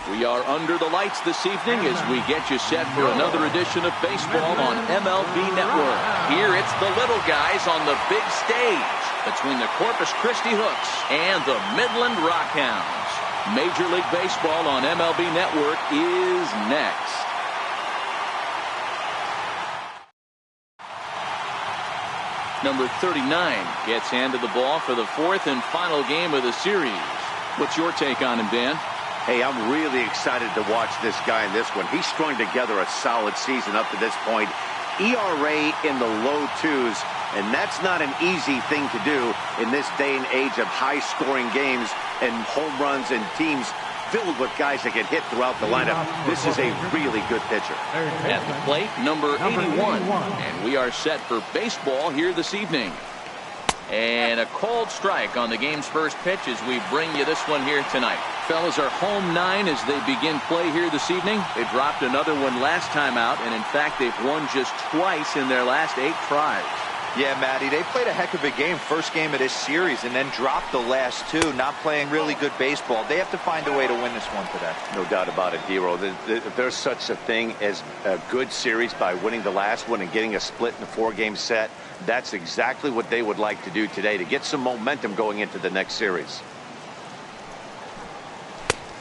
We are under the lights this evening as we get you set for another edition of baseball on MLB Network. Here it's the little guys on the big stage between the Corpus Christi Hooks and the Midland Rockhounds. Major League Baseball on MLB Network is next. Number 39 gets handed the ball for the fourth and final game of the series. What's your take on him, Dan? Hey, I'm really excited to watch this guy in this one. He's strung together a solid season up to this point. ERA in the low twos, and that's not an easy thing to do in this day and age of high-scoring games and home runs and teams filled with guys that get hit throughout the lineup. This is a really good pitcher. At the plate, number 81. And we are set for baseball here this evening. And a cold strike on the game's first pitch as we bring you this one here tonight. Fellas, are home 9 as they begin play here this evening. They dropped another one last time out, and in fact, they've won just twice in their last 8 tries. Yeah, Matty, they played a heck of a game, first game of this series, and then dropped the last 2, not playing really good baseball. They have to find a way to win this one today. No doubt about it, Dero. There's such a thing as a good series by winning the last one and getting a split in a 4-game set. That's exactly what they would like to do today to get some momentum going into the next series.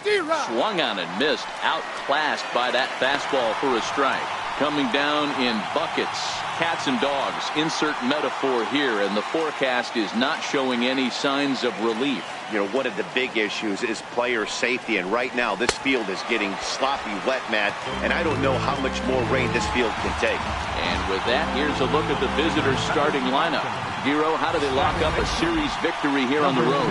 Swung on and missed, outclassed by that fastball for a strike. Coming down in buckets, cats and dogs, insert metaphor here, and the forecast is not showing any signs of relief. You know, one of the big issues is player safety, and right now this field is getting sloppy wet, Matt, and I don't know how much more rain this field can take. And with that, here's a look at the visitors' starting lineup. Giro, how do they lock up a series victory here on the road?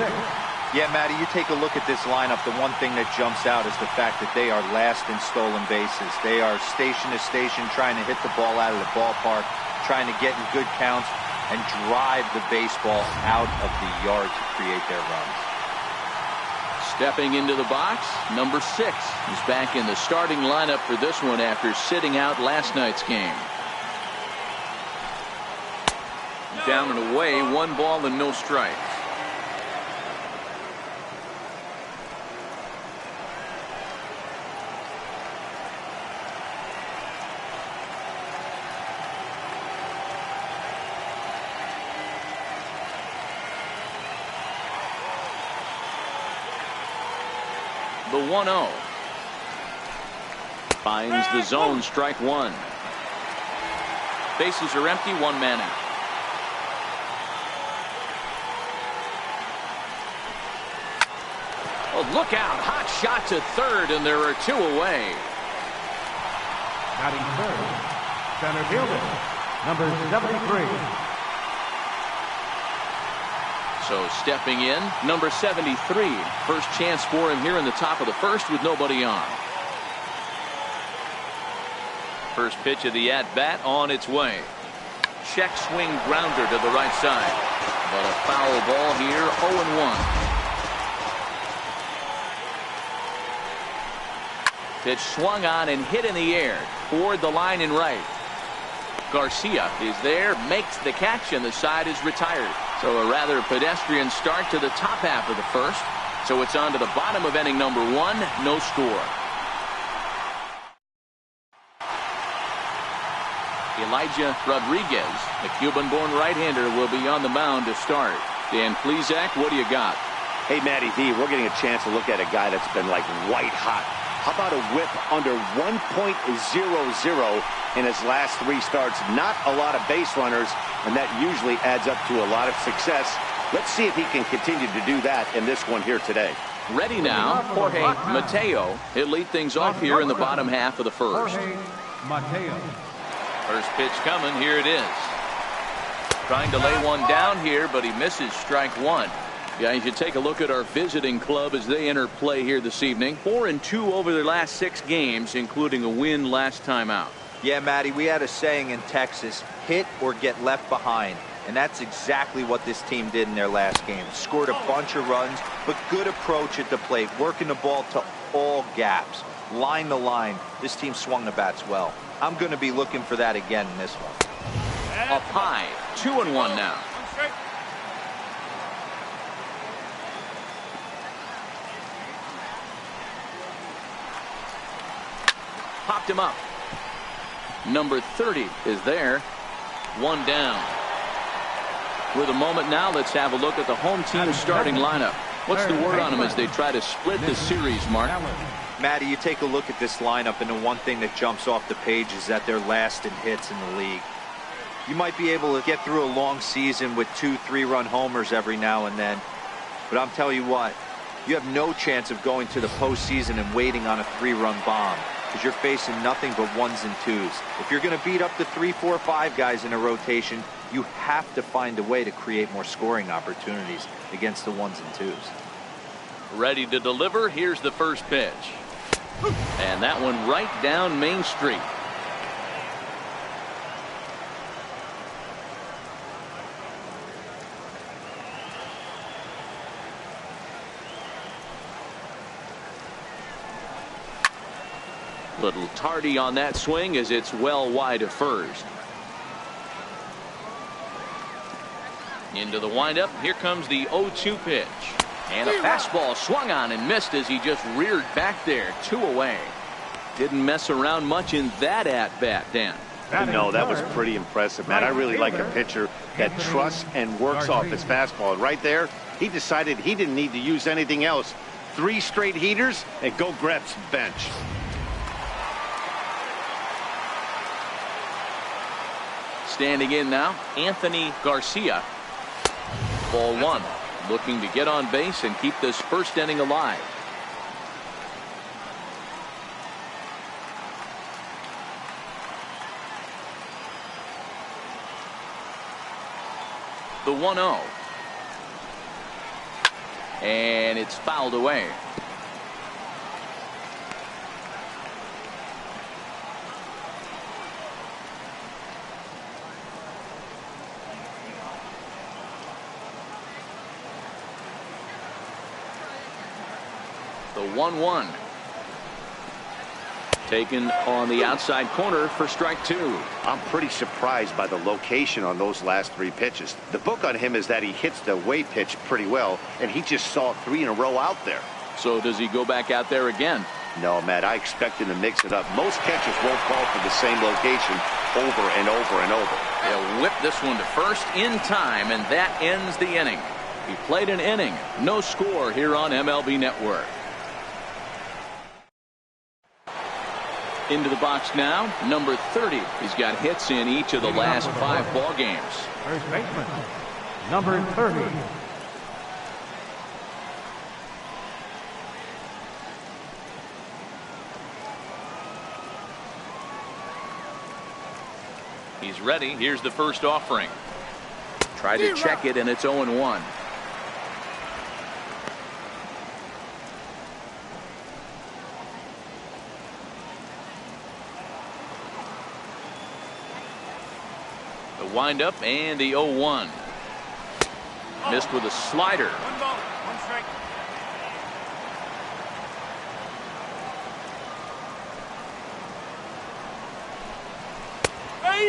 Yeah, Matty, you take a look at this lineup. The one thing that jumps out is the fact that they are last in stolen bases. They are station to station trying to hit the ball out of the ballpark, trying to get in good counts and drive the baseball out of the yard to create their runs. Stepping into the box, number 6 is back in the starting lineup for this one after sitting out last night's game. Down and away, 1 ball and no strikes. The 1-0. Finds the zone, strike 1. Bases are empty, 1 man out. Oh, look out. Hot shot to third, and there are 2 away. Batting third, center fielder, number 73. So stepping in, number 73. First chance for him here in the top of the first with nobody on. First pitch of the at-bat on its way. Check swing grounder to the right side. But a foul ball here, 0-1. Pitch swung on and hit in the air toward the line and right. Garcia is there, makes the catch, and the side is retired. So a rather pedestrian start to the top half of the first. So it's on to the bottom of inning number 1, no score. Elijah Rodriguez, the Cuban-born right-hander, will be on the mound to start. Dan Plesac, what do you got? Hey, Matty D, we're getting a chance to look at a guy that's been like white hot. How about a whip under 1.00 in his last 3 starts? Not a lot of base runners, and that usually adds up to a lot of success. Let's see if he can continue to do that in this one here today. Ready now, Jorge Mateo. He'll lead things off here in the bottom half of the first. First pitch coming, here it is. Trying to lay one down here, but he misses, strike 1. Guys, you take a look at our visiting club as they enter play here this evening. 4-2 over their last 6 games, including a win last time out. Yeah, Matty, we had a saying in Texas, hit or get left behind. And that's exactly what this team did in their last game. Scored a bunch of runs, but good approach at the plate, working the ball to all gaps. Line to line, this team swung the bats well. I'm going to be looking for that again in this one. Up high, 2-1 now. popped him up. Number 30 is there. One down. With a moment now, let's have a look at the home team's starting lineup. What's the word on them as they try to split the series, Mark? Matty, you take a look at this lineup, and the one thing that jumps off the page is that they're last in hits in the league. You might be able to get through a long season with 2-3-run homers every now and then, but I'm telling you what, you have no chance of going to the postseason and waiting on a 3-run bomb, because you're facing nothing but 1s and 2s. If you're going to beat up the 3, 4, 5 guys in a rotation, you have to find a way to create more scoring opportunities against the 1s and 2s. Ready to deliver. Here's the first pitch. And that one right down Main Street. Little tardy on that swing as it's well wide of first. Into the windup. Here comes the 0-2 pitch. And a fastball swung on and missed as he just reared back there. 2 away. Didn't mess around much in that at-bat, Dan. No, that was pretty impressive, man. I really like a pitcher that trusts and works off his fastball. And right there, he decided he didn't need to use anything else. 3 straight heaters and go grab some bench. Standing in now, Anthony Garcia. Ball 1. Looking to get on base and keep this first inning alive. The 1-0. And it's fouled away. The 1-1. Taken on the outside corner for strike 2. I'm pretty surprised by the location on those last 3 pitches. The book on him is that he hits the away pitch pretty well, and he just saw 3 in a row out there. So does he go back out there again? No, Matt, I expect him to mix it up. Most catchers won't call for the same location over and over and over. They'll whip this one to first in time, and that ends the inning. He played an inning. No score here on MLB Network. Into the box now, number 30. He's got hits in each of the last 5 ball games. First baseman, number 30. He's ready. Here's the first offering. Tried to check it, and it's 0-1. The windup and the 0-1. Missed with a slider. 1 ball, 1 strike.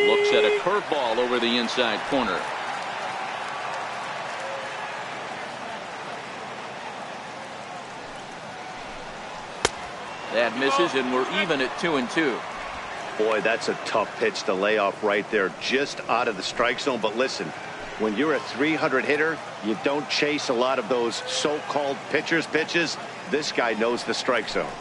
Looks at a curveball over the inside corner. That misses, and we're even at 2-2. Boy, that's a tough pitch to lay off right there, just out of the strike zone. But listen, when you're a 300 hitter, you don't chase a lot of those so-called pitcher's pitches. This guy knows the strike zone.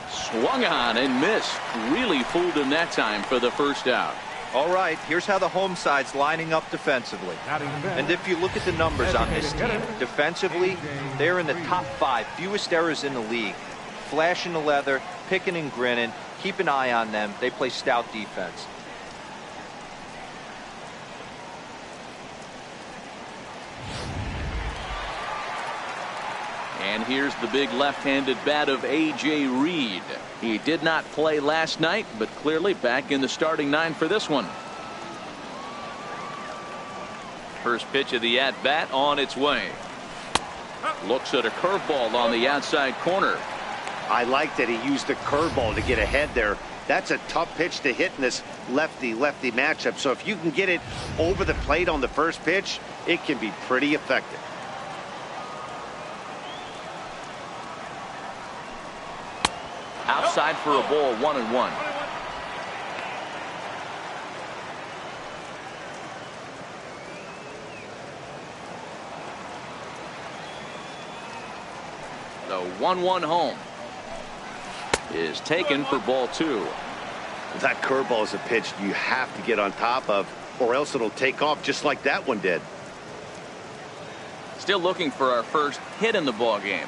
Swung on and missed. Really fooled him that time for the first out. All right, here's how the home side's lining up defensively. And if you look at the numbers on this team, defensively, they're in the top 5, fewest errors in the league. Flashing the leather, picking and grinning. Keep an eye on them. They play stout defense. And here's the big left-handed bat of A.J. Reed. He did not play last night, but clearly back in the starting 9 for this one. First pitch of the at-bat on its way. Looks at a curveball on the outside corner. I like that he used the curveball to get ahead there. That's a tough pitch to hit in this lefty-lefty matchup. So if you can get it over the plate on the first pitch, it can be pretty effective. Outside for a ball, 1-1. 1-1 home is taken for ball 2. That curveball is a pitch you have to get on top of, or else it'll take off just like that one did. Still looking for our first hit in the ball game.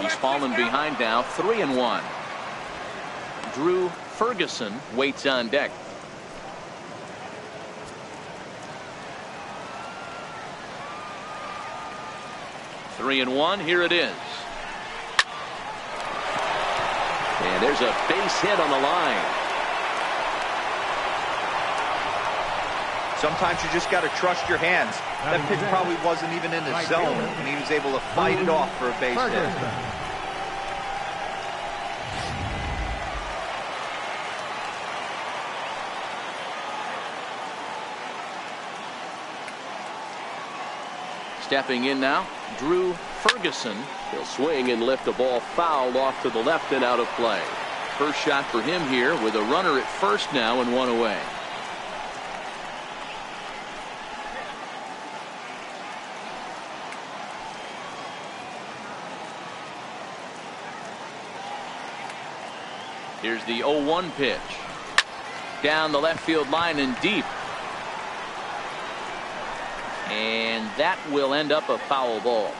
He's fallen behind now, 3-1. Drew Ferguson waits on deck. Three and one. Here it is. And there's a base hit on the line. Sometimes you just got to trust your hands. That pitch probably wasn't even in his zone, and he was able to fight it off for a base hit. Stepping in now, Drew Ferguson. He'll swing and lift the ball foul off to the left and out of play. First shot for him here with a runner at first now and one away. Here's the 0-1 pitch. Down the left field line and deep. And that will end up a foul ball.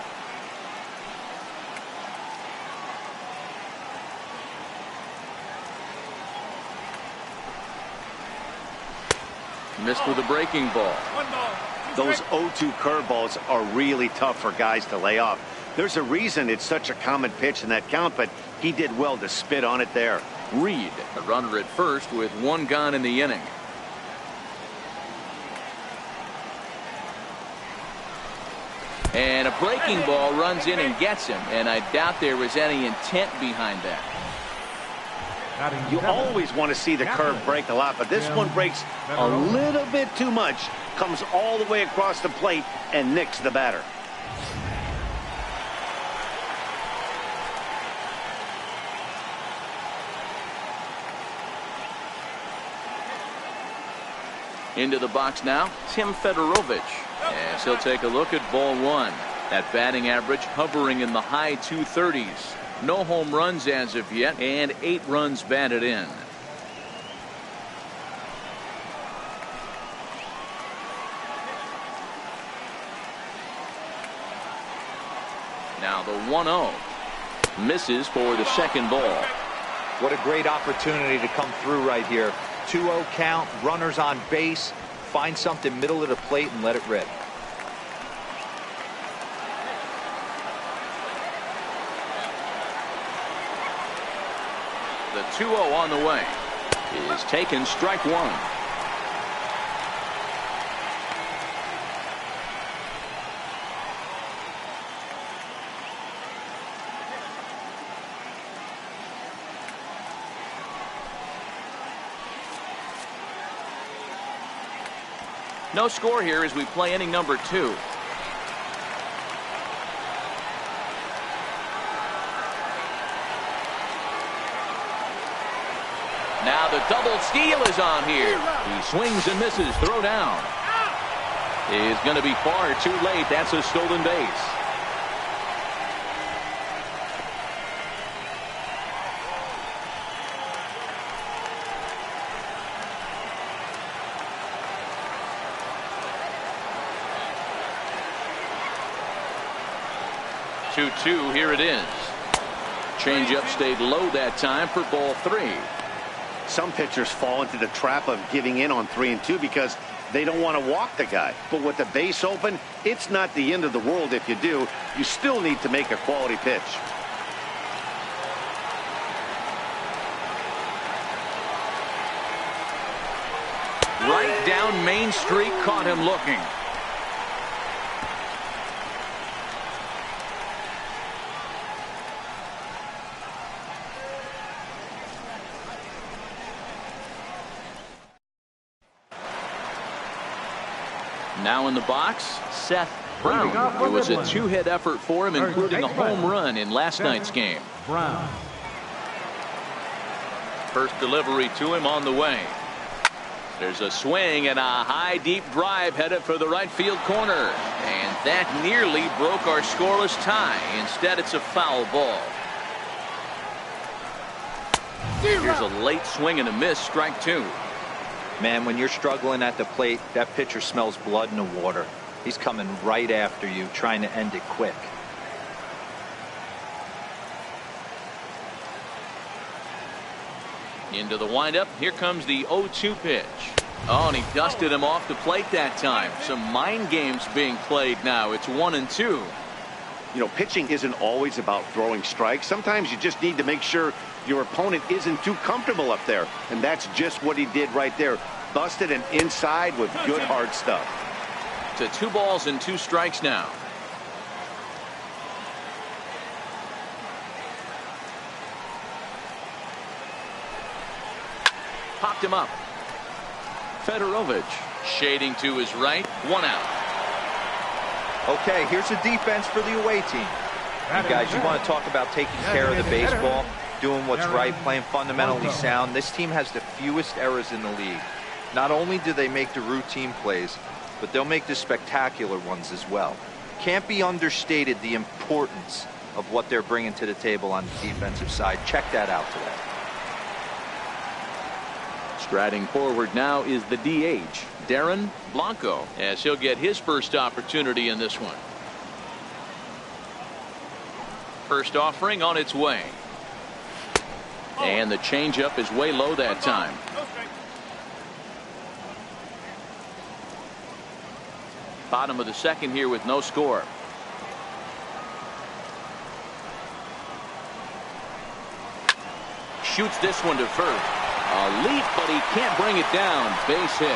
Missed with a breaking ball. Those 0-2 curveballs are really tough for guys to lay off. There's a reason it's such a common pitch in that count, but he did well to spit on it there. Reed, a runner at first with one gone in the inning. And a breaking ball runs in and gets him, and I doubt there was any intent behind that. You always want to see the curve break a lot, but this one breaks a little bit too much, comes all the way across the plate and nicks the batter. Into the box now, Tim Fedorovich. As he'll take a look at ball one. That batting average hovering in the high 230s. No home runs as of yet, and 8 runs batted in. Now the 1-0. Misses for the second ball. What a great opportunity to come through right here. 2-0 count, runners on base. Find something middle of the plate and let it rip. The 2-0 on the way is taken, strike one. No score here as we play inning number 2. Now the double steal is on here. He swings and misses. Throw down. Is going to be far too late. That's a stolen base. Two, here it is. Changeup stayed low that time for ball 3. Some pitchers fall into the trap of giving in on 3 and 2 because they don't want to walk the guy. But with the base open, it's not the end of the world if you do. You still need to make a quality pitch. Right down Main Street, caught him looking. Now in the box, Seth Brown. It was a 2-hit effort for him, including a home run in last night's game. First delivery to him on the way. There's a swing and a high deep drive headed for the right field corner, and that nearly broke our scoreless tie. Instead, it's a foul ball. Here's a late swing and a miss, strike two. Man, when you're struggling at the plate, that pitcher smells blood in the water. He's coming right after you, trying to end it quick. Into the windup. Here comes the 0-2 pitch. Oh, and he dusted him off the plate that time. Some mind games being played now. It's 1-2. You know, pitching isn't always about throwing strikes. Sometimes you just need to make sure your opponent isn't too comfortable up there. And that's just what he did right there. Busted and inside with good hard stuff. To 2 balls and 2 strikes now. Popped him up. Fedorovich shading to his right. 1 out. Okay, here's a defense for the away team. You guys, you want to talk about taking care of the baseball, doing what's right, playing fundamentally sound. This team has the fewest errors in the league. Not only do they make the routine plays, but they'll make the spectacular ones as well. Can't be understated the importance of what they're bringing to the table on the defensive side. Check that out today. Striding forward now is the DH, Darren Blanco, as he'll get his first opportunity in this one. First offering on its way. And the changeup is way low that time. Bottom of the second here with no score. Shoots this one to first. A leap, but he can't bring it down. Base hit.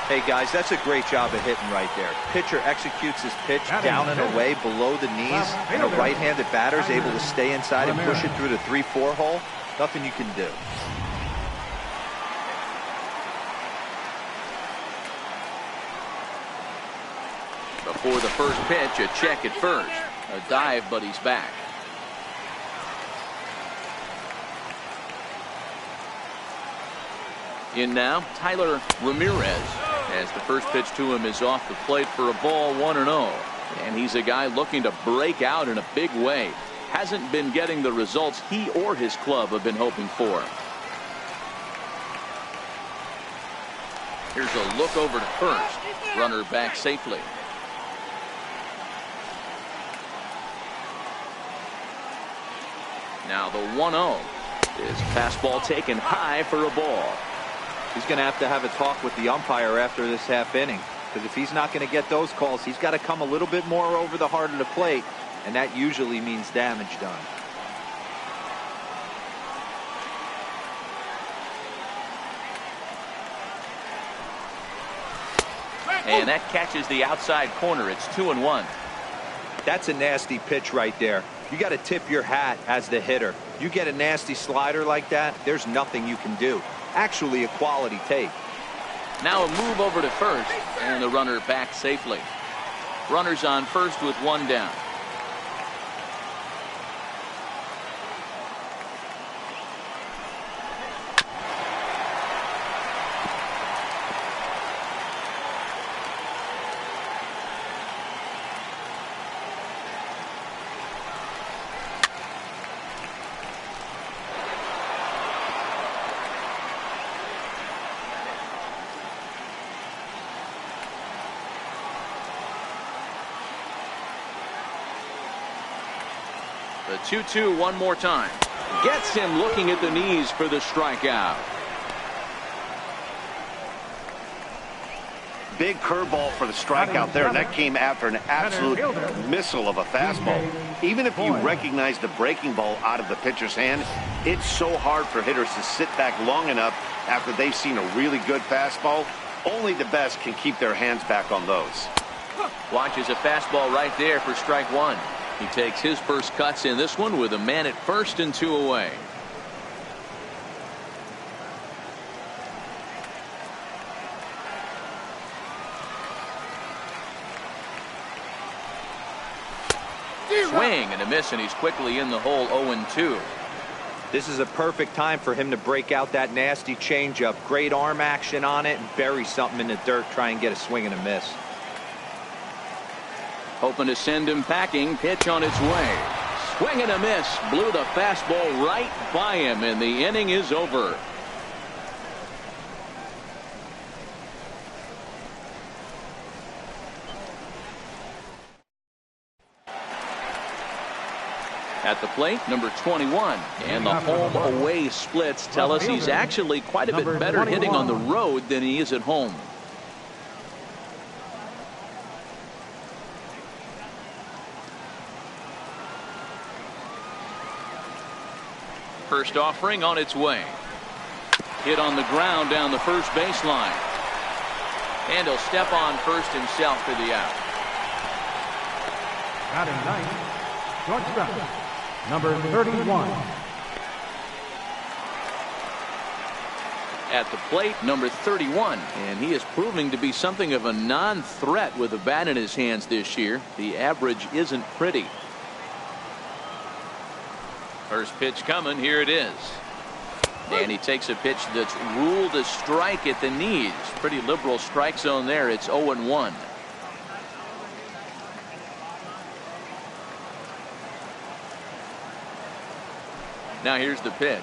Hey guys, that's a great job of hitting right there. Pitcher executes his pitch down and away below the knees, and a right-handed batter is able to stay inside and push it through the 3-4 hole. Nothing you can do. Before the first pitch, a check at first. A dive, but he's back. In now, Tyler Ramirez, as the first pitch to him is off the plate for a ball, 1-0. And he's a guy looking to break out in a big way. Hasn't been getting the results he or his club have been hoping for. Here's a look over to first. Runner back safely. Now the 1-0 is fastball taken high for a ball. He's going to have a talk with the umpire after this half inning, because if he's not going to get those calls, he's got to come a little bit more over the heart of the plate, and that usually means damage done. And that catches the outside corner. It's 2-1. That's a nasty pitch right there. You got to tip your hat as the hitter. You get a nasty slider like that, there's nothing you can do. Actually a quality take. Now a move over to first, and the runner back safely. Runners on first with 1 down. The 2-2 one more time. Gets him looking at the knees for the strikeout. Big curveball for the strikeout there, and that came after an absolute missile of a fastball. Even if you recognize the breaking ball out of the pitcher's hand, it's so hard for hitters to sit back long enough after they've seen a really good fastball. Only the best can keep their hands back on those. Watches a fastball right there for strike one. He takes his first cuts in this one with a man at first and 2 away. Swing and a miss, and he's quickly in the hole. 0-2. This is a perfect time for him to break out that nasty changeup. Great arm action on it and bury something in the dirt. Try and get a swing and a miss. Hoping to send him packing. Pitch on its way. Swing and a miss. Blew the fastball right by him, and the inning is over. At the plate, number 21. And the home-away splits tell us he's actually quite a bit better hitting on the road than he is at home. First offering on its way. Hit on the ground down the first baseline. And he'll step on first himself for the out. Batting ninth, shortstop, number 31. At the plate, number 31, and he is proving to be something of a non-threat with a bat in his hands this year. The average isn't pretty. First pitch coming. Here it is. And he takes a pitch that's ruled a strike at the knees. Pretty liberal strike zone there. It's 0-1. Now here's the pitch.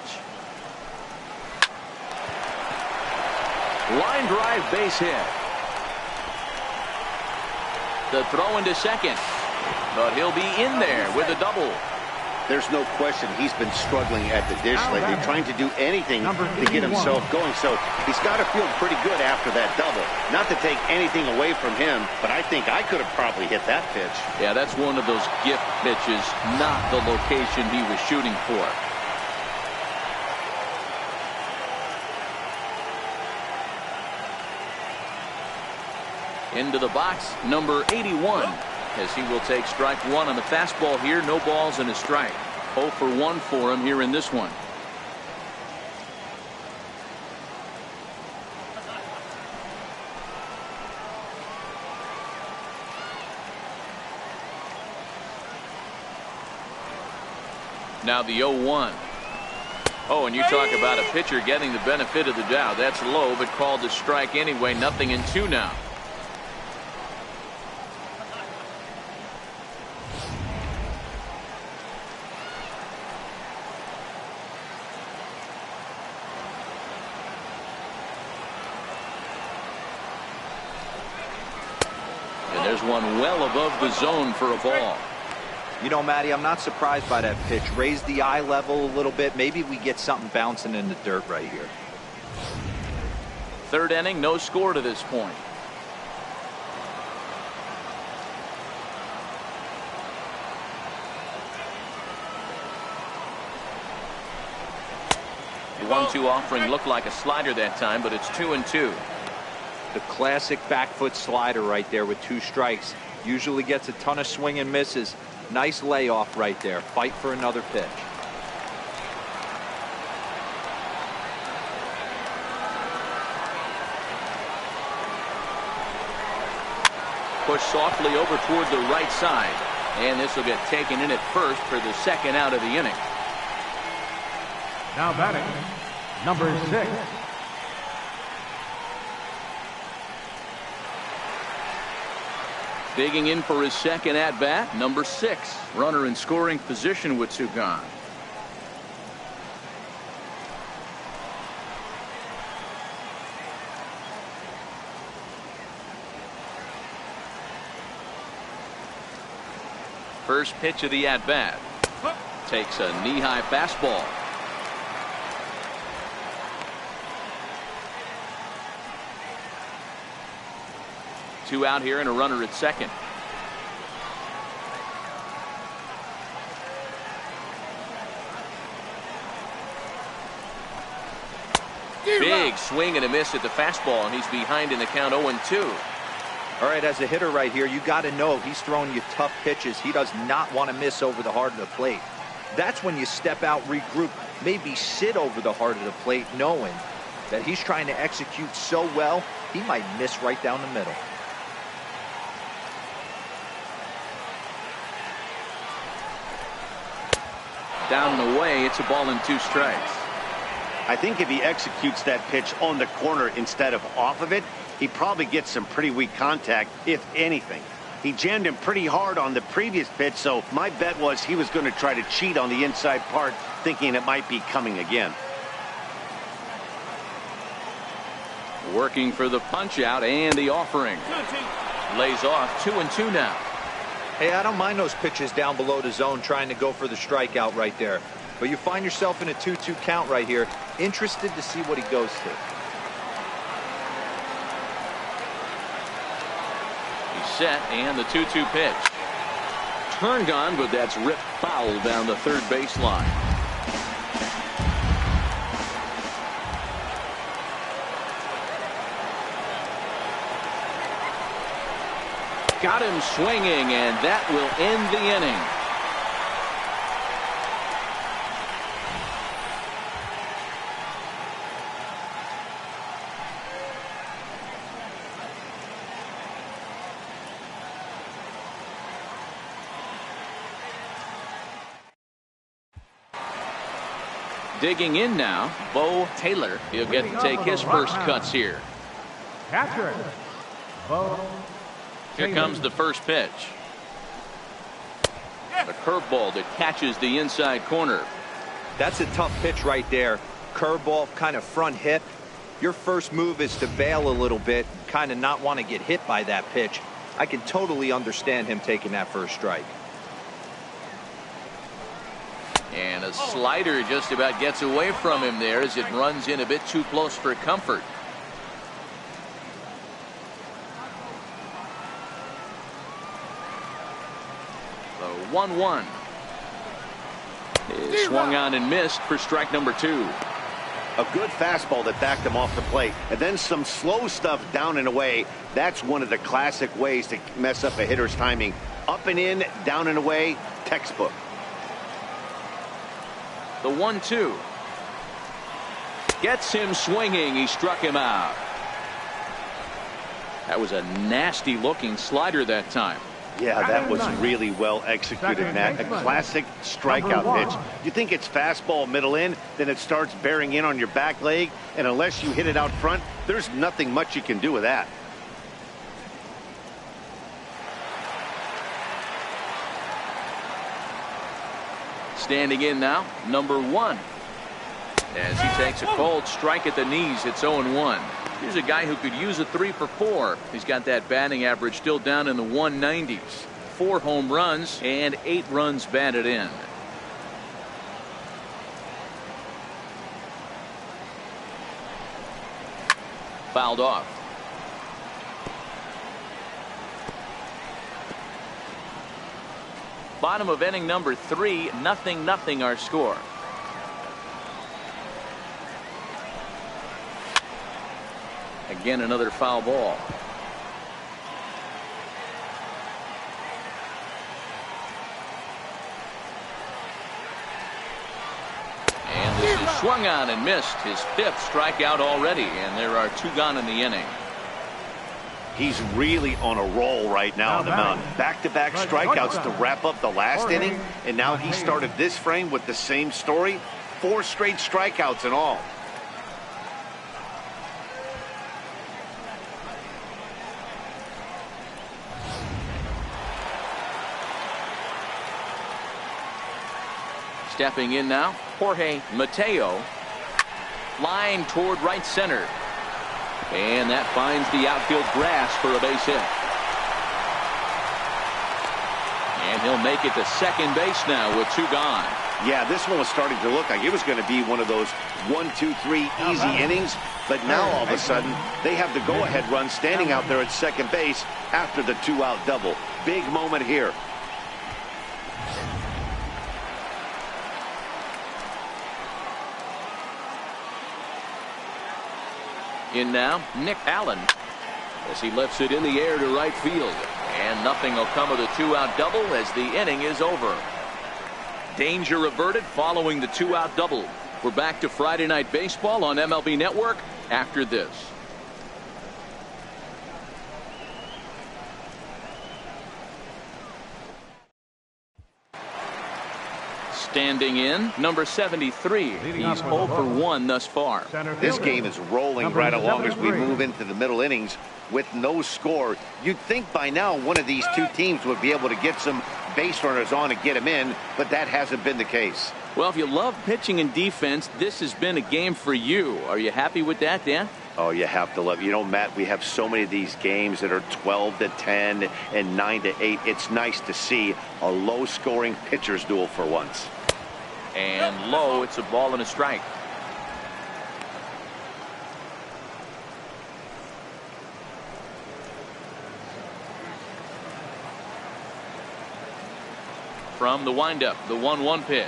Line drive, base hit. The throw into second. But he'll be in there with a double. There's no question he's been struggling at the dish lately, trying to do anything to get himself going. So he's got to feel pretty good after that double. Not to take anything away from him, but I think I could have probably hit that pitch. Yeah, that's one of those gift pitches, not the location he was shooting for. Into the box, number 81. As he will take strike one on the fastball here. No balls and a strike. 0 for 1 for him here in this one. Now the 0-1. Oh, and you talk about a pitcher getting the benefit of the doubt. That's low, but called a strike anyway. 0-2 now. There's one well above the zone for a ball. You know, Matty, I'm not surprised by that pitch. Raise the eye level a little bit. Maybe we get something bouncing in the dirt right here. Third inning, no score to this point. The 1-2 offering looked like a slider that time, but it's 2-2. The classic back foot slider right there with 2 strikes. Usually gets a ton of swing and misses. Nice layoff right there. Fight for another pitch. Push softly over toward the right side. And this will get taken in at first for the second out of the inning. Now batting, number 6. Digging in for his second at bat, number 6. Runner in scoring position with 2 gone. First pitch of the at bat. Takes a knee-high fastball. Two out here and a runner at second. Big swing and a miss at the fastball, and he's behind in the count 0-2. All right, as a hitter right here, you got to know he's throwing you tough pitches. He does not want to miss over the heart of the plate. That's when you step out, regroup, maybe sit over the heart of the plate, knowing that he's trying to execute so well, he might miss right down the middle. Down and away. It's a ball and 2 strikes. I think if he executes that pitch on the corner instead of off of it, he probably gets some pretty weak contact, if anything. He jammed him pretty hard on the previous pitch, so my bet was he was going to try to cheat on the inside part, thinking it might be coming again. Working for the punch out and the offering. Lays off 2-2 now. Hey, I don't mind those pitches down below the zone trying to go for the strikeout right there. But you find yourself in a 2-2 count right here. Interested to see what he goes to. He's set, and the 2-2 pitch. Turned on, but that's ripped foul down the third baseline. Got him swinging, and that will end the inning. Digging in now, Bo Taylor. He'll get to take his first cuts here. Catcher, Bo Here comes the first pitch. The curveball that catches the inside corner. That's a tough pitch right there. Curveball, kind of front hip. Your first move is to bail a little bit, kind of not want to get hit by that pitch. I can totally understand him taking that first strike. And a slider just about gets away from him there as it runs in a bit too close for comfort. The 1-1 is swung on and missed for strike number 2. A good fastball that backed him off the plate, and then some slow stuff down and away. That's one of the classic ways to mess up a hitter's timing. Up and in, down and away, textbook. The 1-2 gets him swinging. He struck him out. That was a nasty looking slider that time. Yeah, that was really well executed, Matt. A classic strikeout pitch. You think it's fastball middle in, then it starts bearing in on your back leg, and unless you hit it out front, there's nothing much you can do with that. Standing in now, number 1. As he takes a cold strike at the knees, it's 0-1. Here's a guy who could use a 3 for 4. He's got that batting average still down in the 190s. 4 home runs and 8 runs batted in. Fouled off. Bottom of inning number 3, 0-0 our score. Again, another foul ball. And this is swung on and missed. His 5th strikeout already, and there are 2 gone in the inning. He's really on a roll right now on the mound. Back-to-back strikeouts to wrap up the last inning, and now he started this frame with the same story. 4 straight strikeouts in all. Stepping in now, Jorge Mateo. Line toward right center. And that finds the outfield grass for a base hit. And he'll make it to second base now with 2 gone. Yeah, this one was starting to look like it was going to be one of those 1, 2, 3 easy innings. But now all of a sudden, they have the go-ahead run standing out there at second base after the 2-out double. Big moment here. In now, Nick Allen, as he lifts it in the air to right field. And nothing will come of the 2-out double as the inning is over. Danger averted following the 2-out double. We're back to Friday Night Baseball on MLB Network after this. Standing in, number 73. He's 0 for 1 thus far. This game is rolling right along as we move into the middle innings with no score. You'd think by now one of these two teams would be able to get some base runners on and get them in, but that hasn't been the case. Well, if you love pitching and defense, this has been a game for you. Are you happy with that, Dan? Oh, you have to love. You know, Matt, we have so many of these games that are 12-10 and 9-8. It's nice to see a low-scoring pitcher's duel for once. And low, it's a ball and a strike. From the windup, the 1-1 pitch.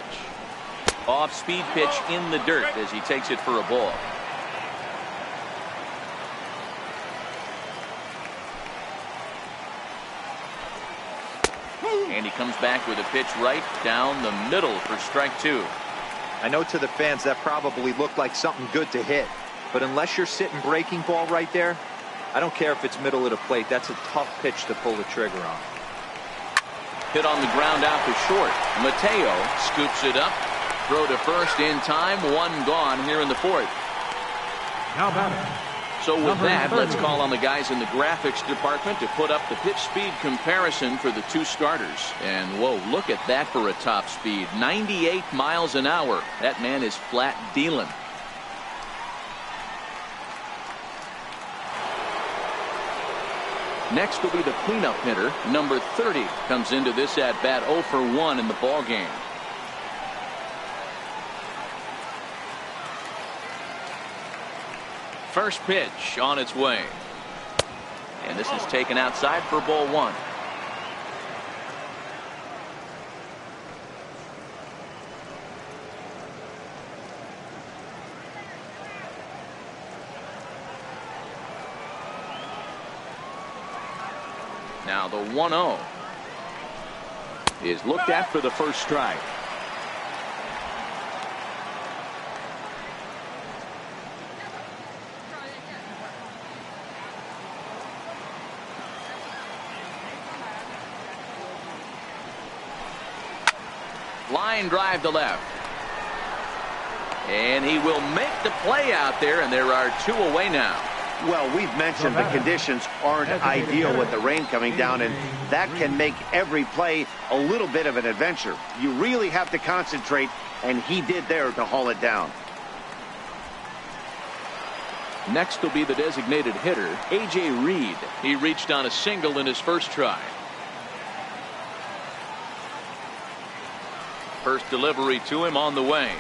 Off-speed pitch in the dirt as he takes it for a ball. And he comes back with a pitch right down the middle for strike 2. I know to the fans that probably looked like something good to hit, but unless you're sitting breaking ball right there, I don't care if it's middle of the plate. That's a tough pitch to pull the trigger on. Hit on the ground out to short. Mateo scoops it up. Throw to first in time. 1 gone here in the 4th. Now batting. So with that, let's call on the guys in the graphics department to put up the pitch speed comparison for the two starters. And whoa, look at that for a top speed. 98 miles an hour. That man is flat dealing. Next will be the cleanup hitter. Number 30 comes into this at bat 0 for 1 in the ball game. First pitch on its way. And this is taken outside for ball 1. Now the 1-0 is looked at for the first strike. Line drive to left. And he will make the play out there, and there are 2 away now. Well, we've mentioned the conditions aren't ideal with the rain coming down, and that can make every play a little bit of an adventure. You really have to concentrate, and he did there to haul it down. Next will be the designated hitter, A.J. Reed. He reached on a single in his first try. First delivery to him on the way.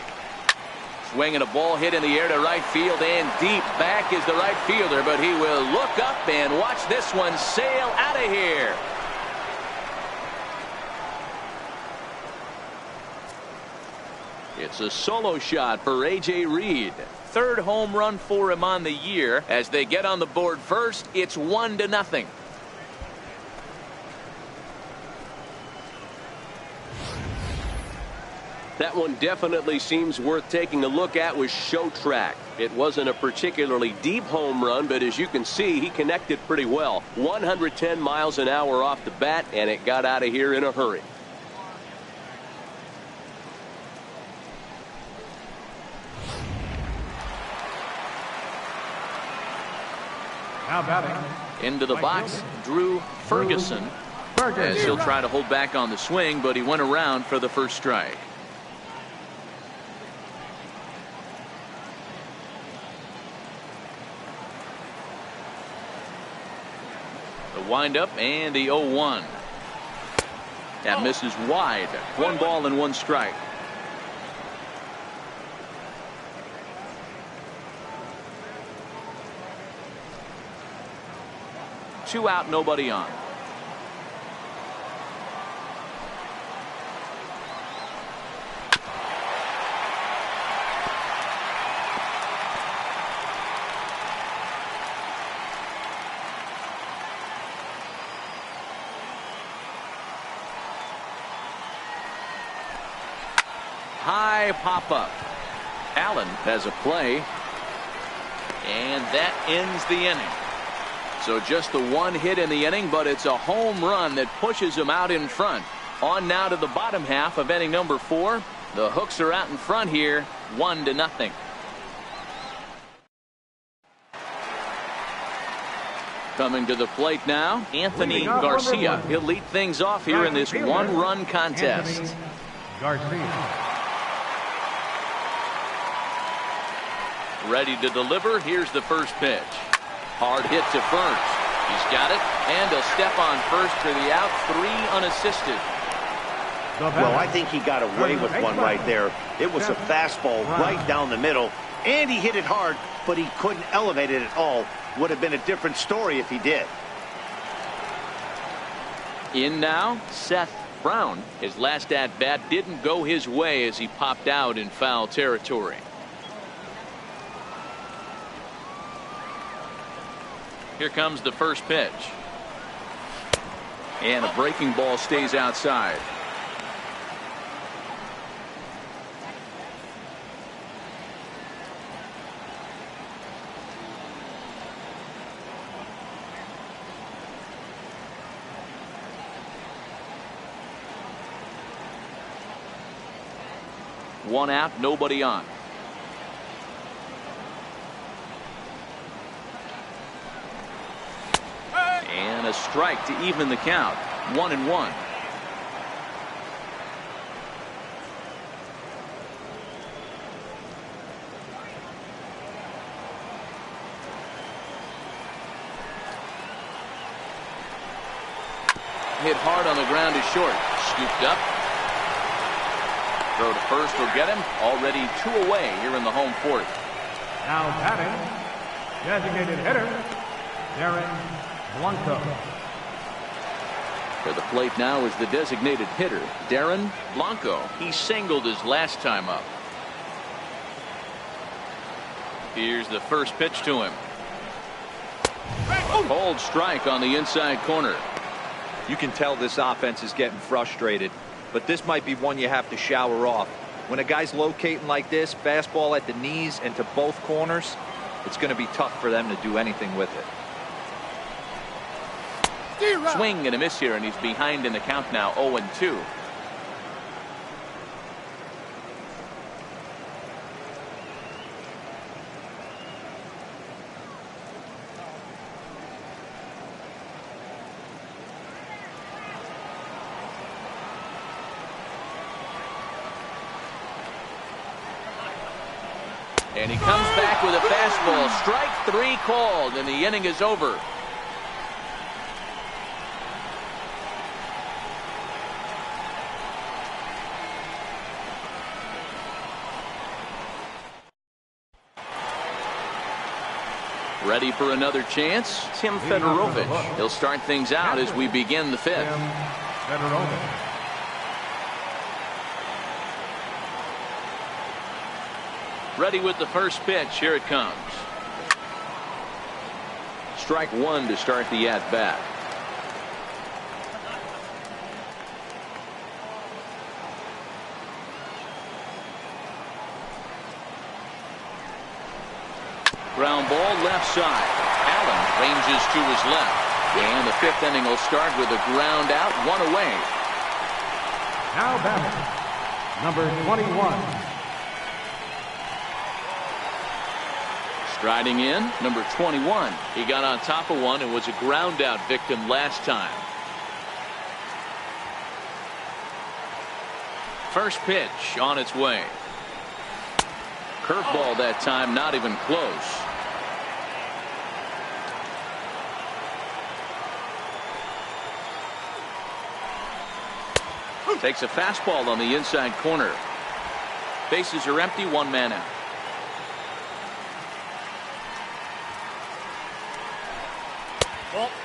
Swinging a ball hit in the air to right field, and deep back is the right fielder, but he will look up and watch this one sail out of here. It's a solo shot for A.J. Reed. 3rd home run for him on the year. As they get on the board first, it's 1-0. That one definitely seems worth taking a look at with Show Track. It wasn't a particularly deep home run, but as you can see, he connected pretty well. 110 miles an hour off the bat, and it got out of here in a hurry. Now batting. Into the box, Drew Ferguson. As he'll try to hold back on the swing, but he went around for the first strike. The windup and the 0-1. That misses wide. 1 ball and 1 strike. Two out, nobody on. High pop-up. Allen has a play. And that ends the inning. So just the 1 hit in the inning, but it's a home run that pushes him out in front. On now to the bottom half of inning number 4. The Hooks are out in front here, 1-0. Coming to the plate now, Anthony Garcia. He'll lead things off here in this one-run contest. Anthony Garcia. Ready to deliver. Here's the first pitch. Hard hit to first. He's got it, and he'll step on first for the out. 3 unassisted. Well, I think he got away with one right there. It was a fastball right down the middle, and he hit it hard, but he couldn't elevate it at all. Would have been a different story if he did. In now, Seth Brown. His last at-bat didn't go his way as he popped out in foul territory. Here comes the first pitch. And a breaking ball stays outside. One out, nobody on. And a strike to even the count. 1-1. Hit hard on the ground to short. Scooped up. Throw to first will get him. Already 2 away here in the home fourth. Now batting, designated hitter, Darren Blanco. For the plate now is the designated hitter, Darren Blanco. He singled his last time up. Here's the first pitch to him. Cold strike on the inside corner. You can tell this offense is getting frustrated, but this might be one you have to shower off. When a guy's locating like this, fastball at the knees and to both corners, it's going to be tough for them to do anything with it. Swing and a miss here, and he's behind in the count now, 0-2. And he comes back with a fastball. Strike 3 called, and the inning is over. Ready for another chance? Tim Fedorovich. He'll start things out as we begin the 5th. Ready with the first pitch. Here it comes. Strike 1 to start the at-bat. Ground ball left side. Allen ranges to his left. And the 5th inning will start with a ground out, 1 away. Now batting, number 21. Striding in, number 21. He got on top of one and was a ground out victim last time. First pitch on its way. Curveball that time, not even close. Takes a fastball on the inside corner. Bases are empty, 1 man out.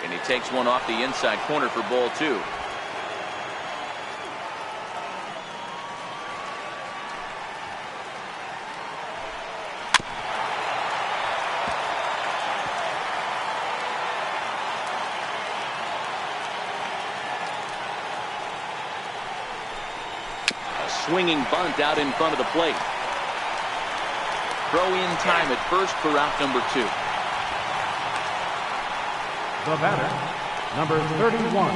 And he takes one off the inside corner for ball 2. Swinging bunt out in front of the plate. Throw in time at first for out number 2. The batter, number 31.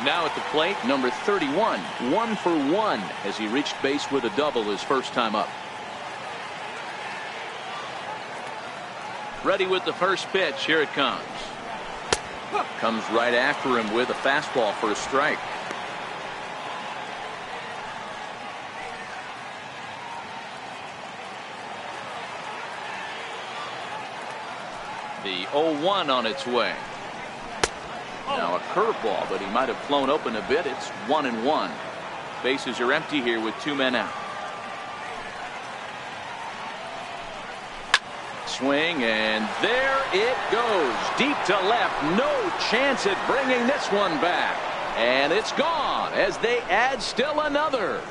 Now at the plate, number 31, 1 for 1 as he reached base with a double his first time up. Ready with the first pitch. Here it comes. Comes right after him with a fastball for a strike. The 0-1 on its way. Now a curveball, but he might have flown open a bit. It's 1-1. Bases are empty here with 2 men out. Swing, and there it goes. Deep to left. No chance at bringing this one back. And it's gone as they add still another.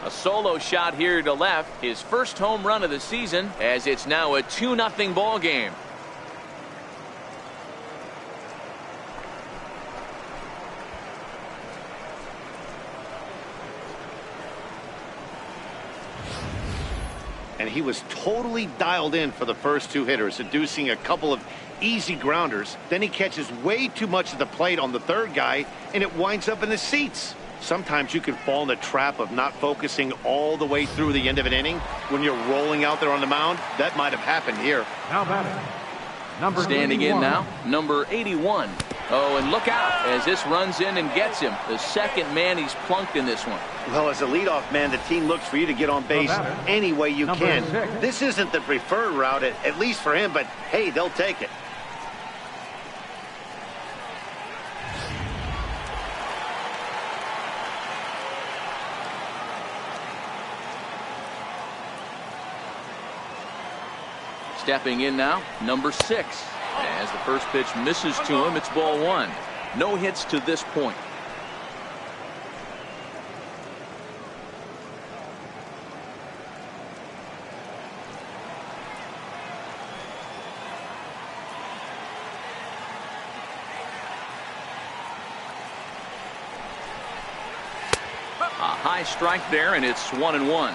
A solo shot here to left. His first home run of the season, as it's now a 2-0 ball game. And he was totally dialed in for the first 2 hitters, seducing a couple of easy grounders. Then he catches way too much of the plate on the third guy, and it winds up in the seats. Sometimes you can fall in the trap of not focusing all the way through the end of an inning when you're rolling out there on the mound. That might have happened here. Now batting, number Standing 81. in now, number 81. Oh, and look out as this runs in and gets him. The second man he's plunked in this one. Well, as a leadoff man, the team looks for you to get on base any way you can. This isn't the preferred route, at least for him, but hey, they'll take it. Stepping in now, number 6. As the first pitch misses to him, it's ball 1. No hits to this point. A high strike there, and it's 1-1.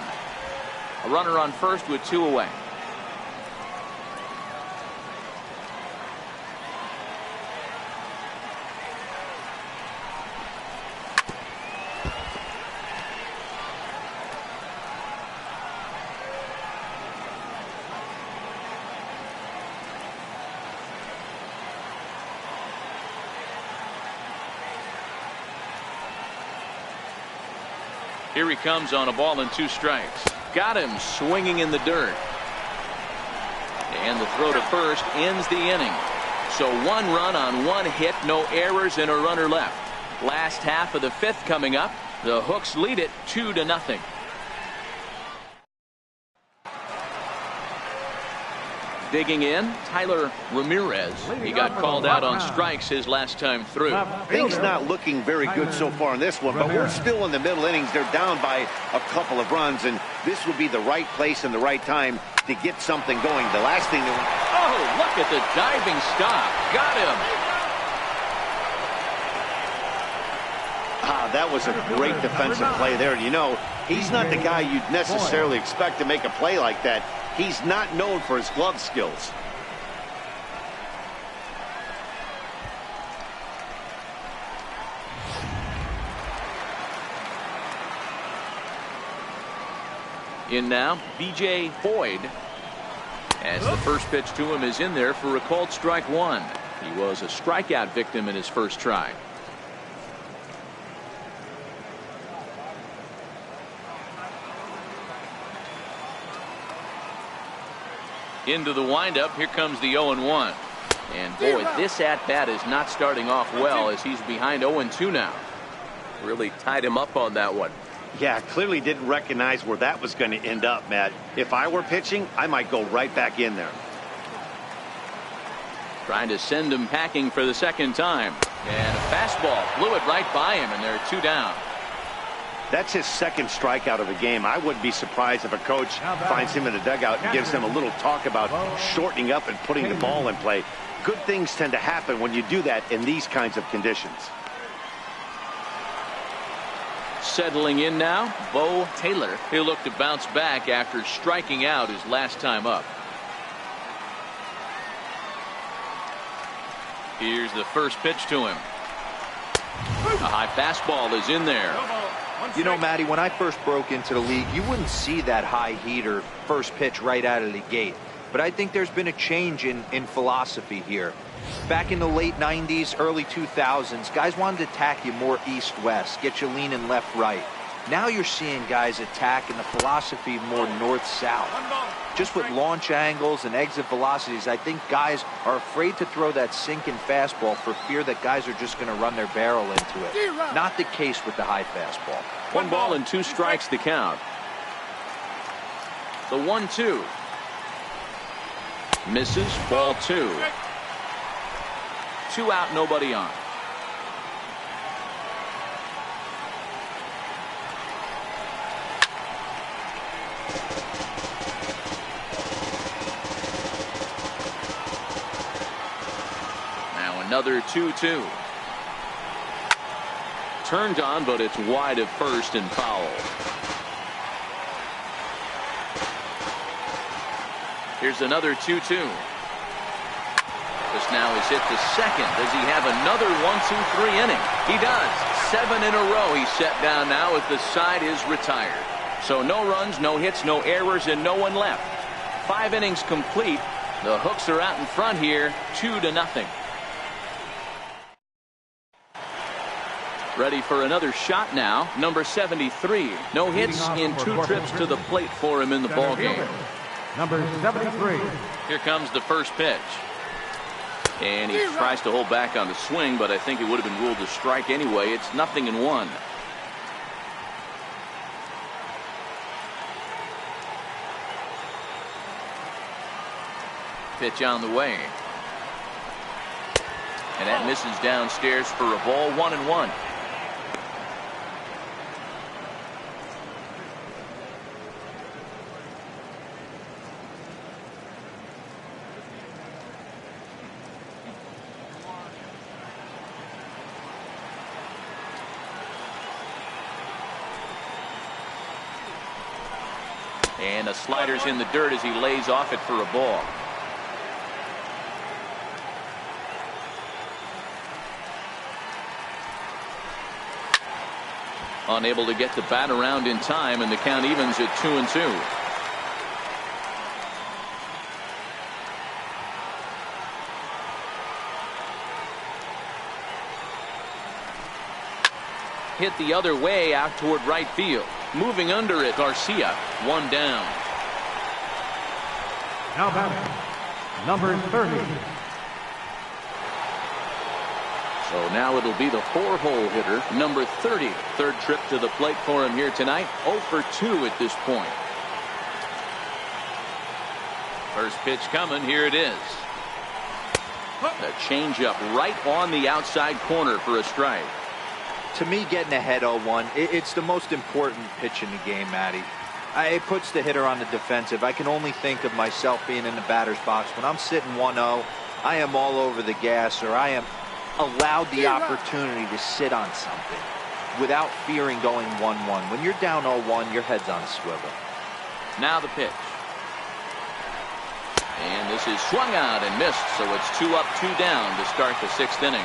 A runner on first with 2 away. Here he comes on a ball and 2 strikes. Got him swinging in the dirt. And the throw to first ends the inning. So 1 run on 1 hit, no errors, and a runner left. Last half of the 5th coming up. The Hooks lead it 2-0. Digging in, Tyler Ramirez. He got called out on strikes his last time through. Things not looking very good so far in this one, but we're still in the middle innings. They're down by a couple of runs, and this would be the right place and the right time to get something going. The last thing Oh, look at the diving stop. Got him. That was a great defensive play there. You know, he's not the guy you'd necessarily expect to make a play like that. He's not known for his glove skills. In now, B.J. Boyd. As the first pitch to him is in there for a called strike 1. He was a strikeout victim in his first try. Into the windup. Here comes the 0-1. And boy, this at-bat is not starting off well as he's behind 0-2 now. Really tied him up on that one. Yeah, clearly didn't recognize where that was going to end up, Matt. If I were pitching, I might go right back in there. Trying to send him packing for the second time. And a fastball blew it right by him, and they're 2 down. That's his second strikeout of the game. I wouldn't be surprised if a coach finds him in the dugout and gives him a little talk about shortening up and putting the ball in play. Good things tend to happen when you do that in these kinds of conditions. Settling in now, Bo Taylor. He'll look to bounce back after striking out his last time up. Here's the first pitch to him. A high fastball is in there. You know, Matty, when I first broke into the league, you wouldn't see that high heater first pitch right out of the gate. But I think there's been a change in philosophy here. Back in the late 90s, early 2000s, guys wanted to attack you more east-west, get you leaning left-right. Now you're seeing guys attack in the philosophy more north-south. Just with launch angles and exit velocities, I think guys are afraid to throw that sinking fastball for fear that guys are just going to run their barrel into it. Not the case with the high fastball. 1 ball and 2 strikes the count. The 1-2. Misses, ball 2. 2 out, nobody on. Now another 2-2. Turned on, but it's wide of first and foul. Here's another 2-2. Just now he's hit to second. Does he have another 1-2-3 inning? He does. 7 in a row he's set down now as the side is retired. So no runs, no hits, no errors, and no one left. 5 innings complete. The Hooks are out in front here, 2-0. Ready for another shot now. Number 73. No hits in 2 trips to the plate for him in the ballgame. Number 73. Here comes the first pitch. And he tries to hold back on the swing, but I think it would have been ruled a strike anyway. It's 0-1. Pitch on the way. And that misses downstairs for a ball. 1-1. And the slider's in the dirt as he lays off it for a ball. Unable to get the bat around in time, and the count evens at 2-2. Hit the other way out toward right field. Moving under it, Garcia. 1 down. Now batting, number 30. So now it'll be the 4-hole hitter, number 30. Third trip to the plate for him here tonight. 0 for 2 at this point. First pitch coming. Here it is. The changeup right on the outside corner for a strike. To me, getting ahead 0-1, it's the most important pitch in the game, Matty. It puts the hitter on the defensive. I can only think of myself being in the batter's box. When I'm sitting 1-0, I am all over the gas, or I am allowed the opportunity to sit on something without fearing going 1-1. When you're down 0-1, your head's on a swivel. Now the pitch. And this is swung out and missed, so it's 2 up, 2 down to start the 6th inning.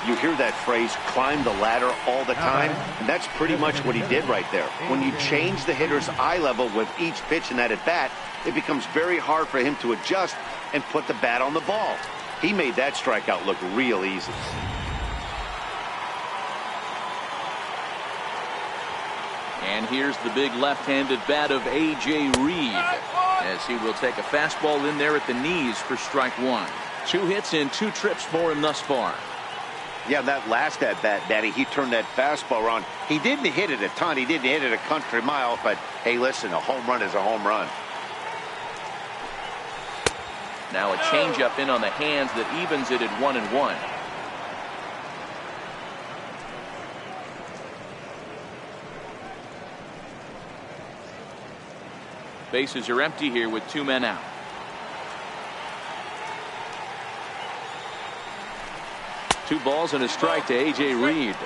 You hear that phrase, climb the ladder, all the time, and that's pretty much what he did right there. When you change the hitter's eye level with each pitch in that at-bat, it becomes very hard for him to adjust and put the bat on the ball. He made that strikeout look real easy. And here's the big left-handed bat of A.J. Reed, as he will take a fastball in there at the knees for strike 1. 2 hits in 2 trips for him thus far. Yeah, that last at-bat, Daddy, he turned that fastball around. He didn't hit it a ton. He didn't hit it a country mile. But, hey, listen, a home run is a home run. Now a changeup in on the hands that evens it at 1-1. Bases are empty here with 2 men out. Two balls and a strike to A.J. Reed.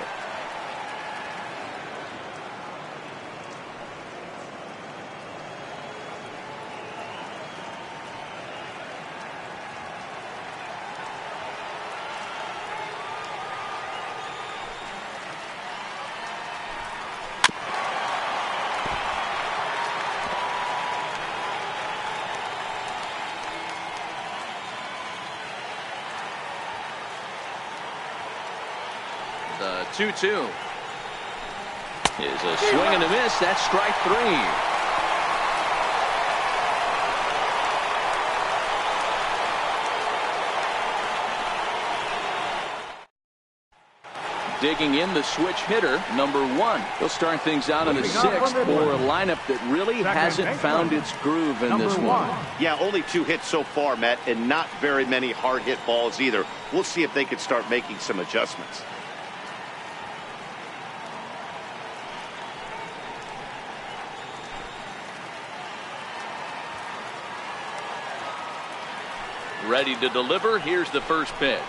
The 2-2 is a swing and a miss. That's strike 3. Digging in, the switch hitter, number 1. He'll start things out in the 6th for a lineup that really hasn't found its groove in this one. Yeah, only 2 hits so far, Matt, and not very many hard hit balls either. We'll see if they can start making some adjustments. Ready to deliver. Here's the first pitch.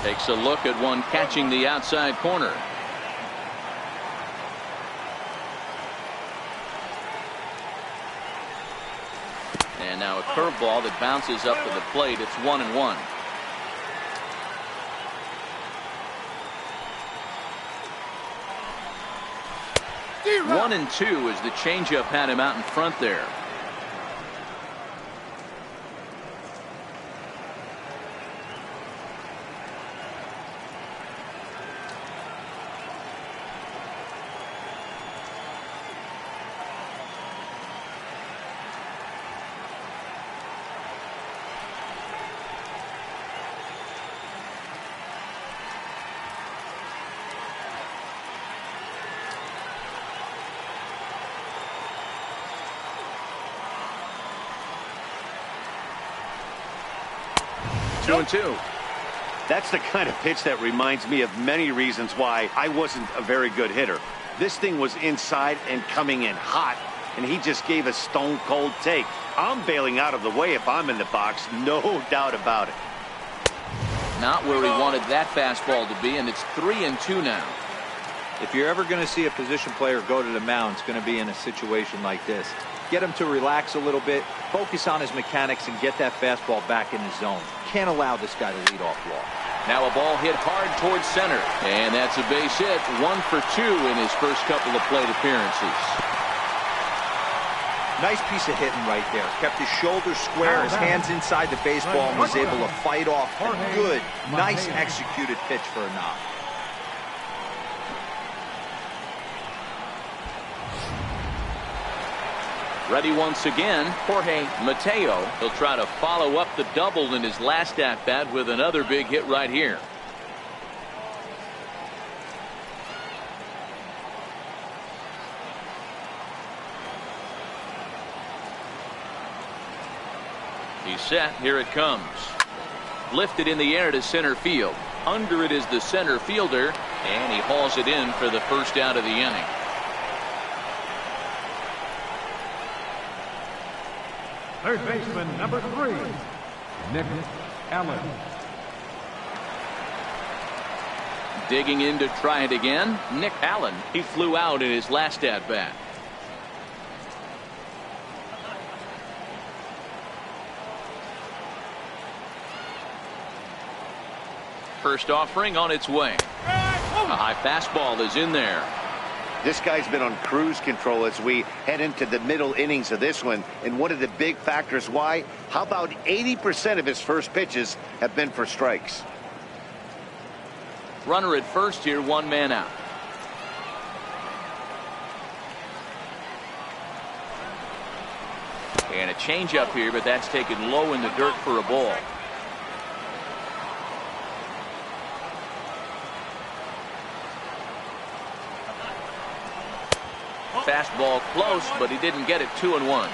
Takes a look at one catching the outside corner. And now a curveball that bounces up to the plate. It's 1-1. One and 2 as the changeup had him out in front there. Two and 2. That's the kind of pitch that reminds me of many reasons why I wasn't a very good hitter. This thing was inside and coming in hot, and he just gave a stone-cold take. I'm bailing out of the way if I'm in the box, no doubt about it. Not where he wanted that fastball to be, and it's 3-2 now. If you're ever going to see a position player go to the mound, it's going to be in a situation like this. Get him to relax a little bit, focus on his mechanics, and get that fastball back in his zone. Can't allow this guy to lead off walk. Now a ball hit hard towards center, and that's a base hit. 1 for 2 in his first couple of plate appearances. Nice piece of hitting right there. Kept his shoulders square, his hands inside the baseball, and was able to fight off a good, nice executed pitch for a knock. Ready once again, Jorge Mateo. He'll try to follow up the double in his last at-bat with another big hit right here. He's set. Here it comes. Lifted in the air to center field. Under it is the center fielder, and he hauls it in for the first out of the inning. Third baseman, number 3, Nick Allen. Digging in to try it again, Nick Allen. He flew out in his last at-bat. First offering on its way. A high fastball is in there. This guy's been on cruise control as we head into the middle innings of this one. And one of the big factors why, how about 80% of his first pitches have been for strikes? Runner at first here, 1 man out. And a changeup here, but that's taken low in the dirt for a ball. Fastball close, but he didn't get it. 2-1.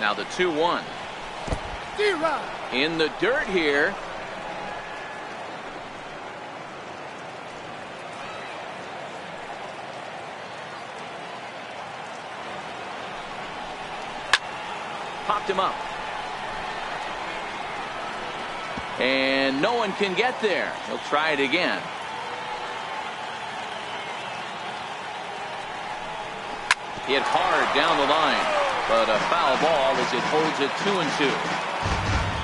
Now the 2-1. In the dirt here. Popped him up. And no one can get there. He'll try it again. Hit hard down the line, but a foul ball as it holds it 2-2.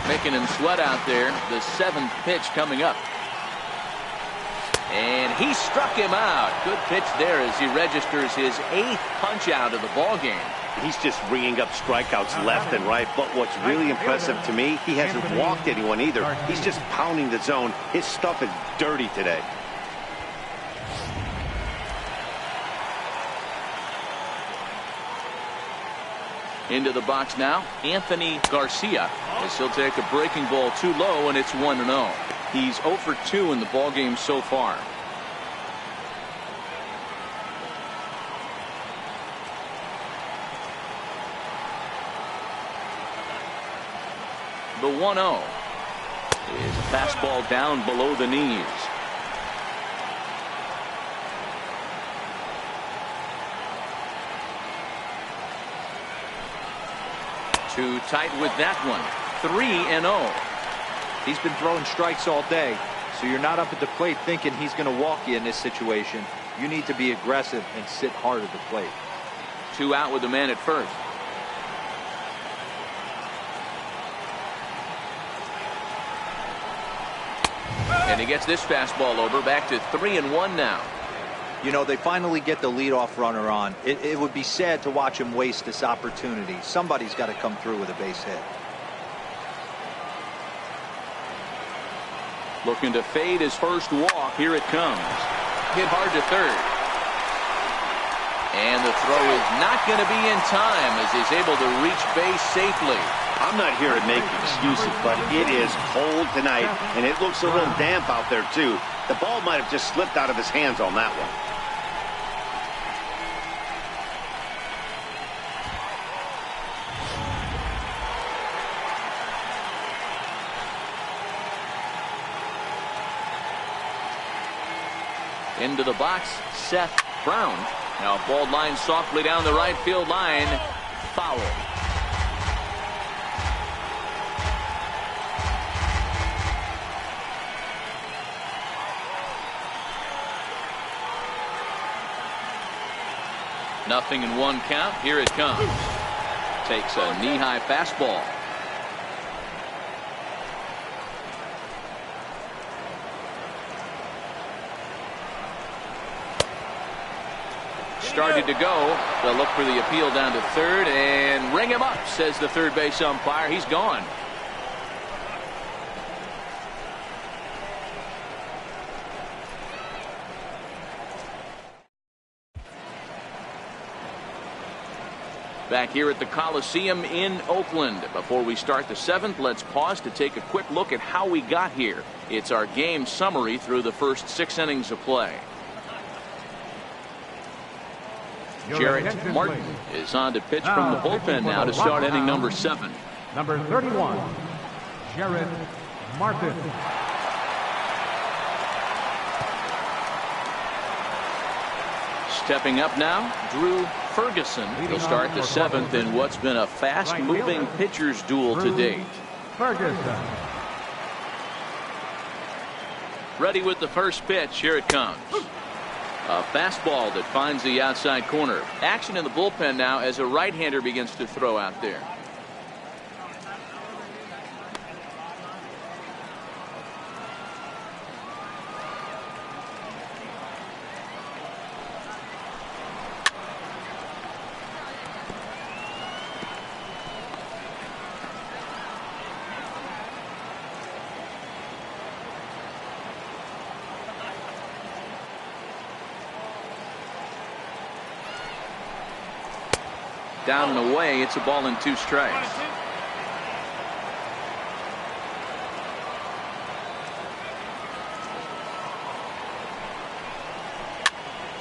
Making him sweat out there. The 7th pitch coming up. And he struck him out. Good pitch there as he registers his 8th punch out of the ball game. He's just ringing up strikeouts left and right. But what's really impressive to me, he hasn't walked anyone either. He's just pounding the zone. His stuff is dirty today. Into the box now, Anthony Garcia, as he'll take a breaking ball too low, and it's 1-0. He's 0 for 2 in the ball game so far. The 1-0 is a fastball down below the knees. Too tight with that one. 3-0. He's been throwing strikes all day, so you're not up at the plate thinking he's going to walk you in this situation. You need to be aggressive and sit hard at the plate. 2 out with the man at first. And he gets this fastball over. Back to 3-1 now. You know, they finally get the leadoff runner on. It would be sad to watch him waste this opportunity. Somebody's got to come through with a base hit. Looking to fade his first walk. Here it comes. Hit hard to third. And the throw is not going to be in time as he's able to reach base safely. I'm not here to make excuses, but it is cold tonight, and it looks a little damp out there, too. The ball might have just slipped out of his hands on that one. Into the box, Seth Brown. Now ball line softly down the right field line. Foul. Nothing in 1 count. Here it comes. Takes a knee-high fastball. Started to go. They'll look for the appeal down to third and ring him up, says the third base umpire. He's gone. Back here at the Coliseum in Oakland. Before we start the 7th, let's pause to take a quick look at how we got here. It's our game summary through the first 6 innings of play. Jarrett Martin is on to pitch from the bullpen now to start inning number 7. Number 31, Jarrett Martin. Stepping up now, Drew Ferguson will start the 7th in what's been a fast-moving pitchers duel to date. Ferguson. Ready with the first pitch. Here it comes. A fastball that finds the outside corner. Action in the bullpen now as a right-hander begins to throw out there. Down and away. It's a ball and 2 strikes.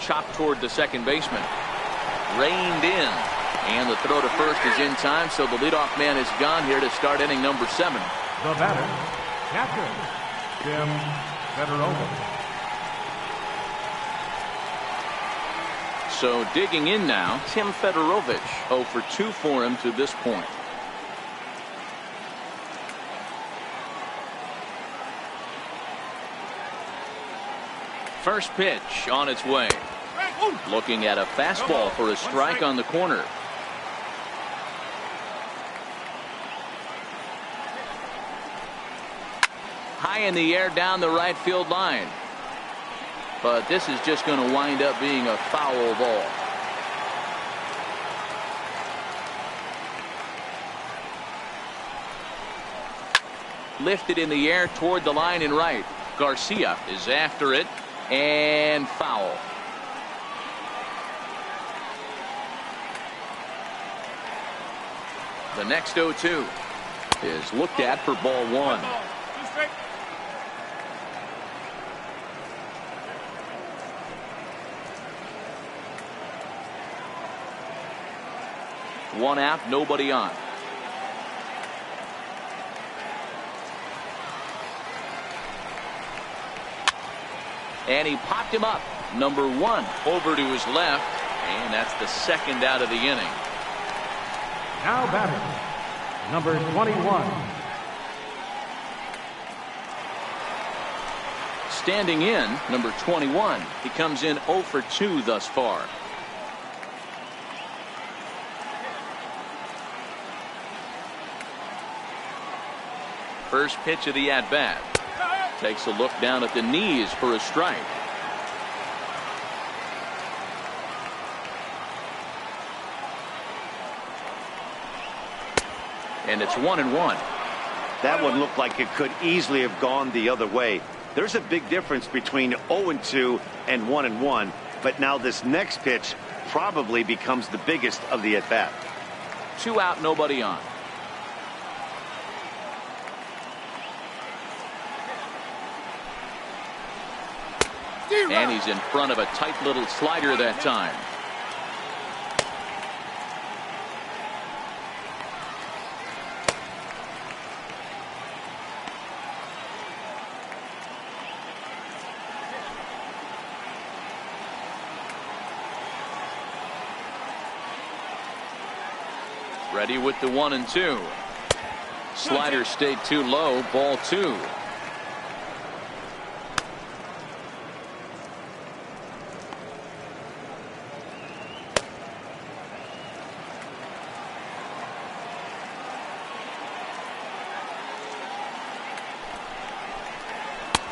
Chopped toward the second baseman. Reined in. And the throw to first is in time, so the leadoff man is gone here to start inning number 7. The batter, captain, Tim Federovic. So digging in now, Tim Federovic. 0 for 2 for him to this point. First pitch on its way. Looking at a fastball for a strike on the corner. High in the air down the right field line. but this is just going to wind up being a foul ball. Lifted in the air toward the line and right. Garcia is after it, and foul. The next 0-2 is looked at for ball one. One out, nobody on. And he popped him up. Number one over to his left, and that's the second out of the inning. Now batting, number 21. Standing in, number 21. He comes in 0 for 2 thus far. First pitch of the at-bat. Takes a look down at the knees for a strike. And it's 1-1. That one looked like it could easily have gone the other way. There's a big difference between 0-2 and 1-1, but now this next pitch probably becomes the biggest of the at-bat. 2 out, nobody on. And he's in front of a tight little slider that time. Ready with the 1-2. Slider stayed too low. Ball 2.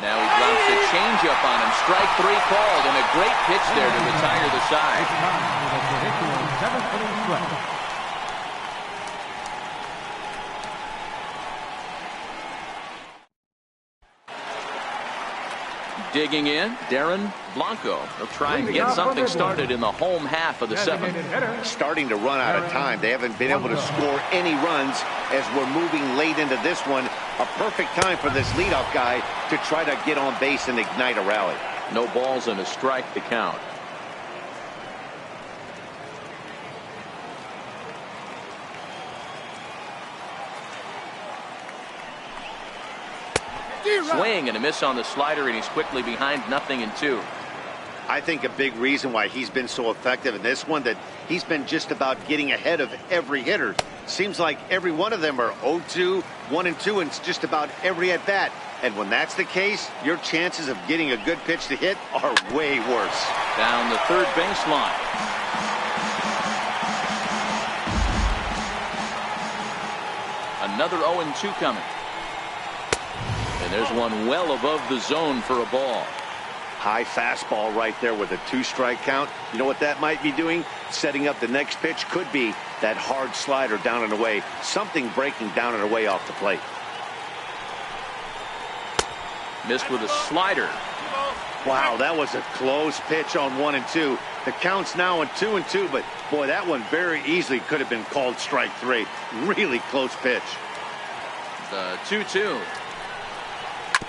Now he drops a changeup on him. Strike 3 called, and a great pitch there to retire the side. Digging in, Darren Blanco. They'll try and get something started in the home half of the 7th. Starting to run out of time. They haven't been able to score any runs as we're moving late into this one. A perfect time for this leadoff guy to try to get on base and ignite a rally. No balls and a strike to count. Swing and a miss on the slider, and he's quickly behind 0-2. I think a big reason why he's been so effective in this one that he's been just about getting ahead of every hitter. Seems like every one of them are 0-2, 1-2, and it's just about every at bat. And when that's the case, your chances of getting a good pitch to hit are way worse. Down the third baseline. Another 0-2 coming. And there's one well above the zone for a ball. High fastball right there with a 2-strike count. You know what that might be doing? Setting up the next pitch. Could be that hard slider down and away. Something breaking down and away off the plate. Missed with a slider. Wow, that was a close pitch on 1-2. The count's now in 2-2, but boy, that one very easily could have been called strike 3. Really close pitch. The 2-2.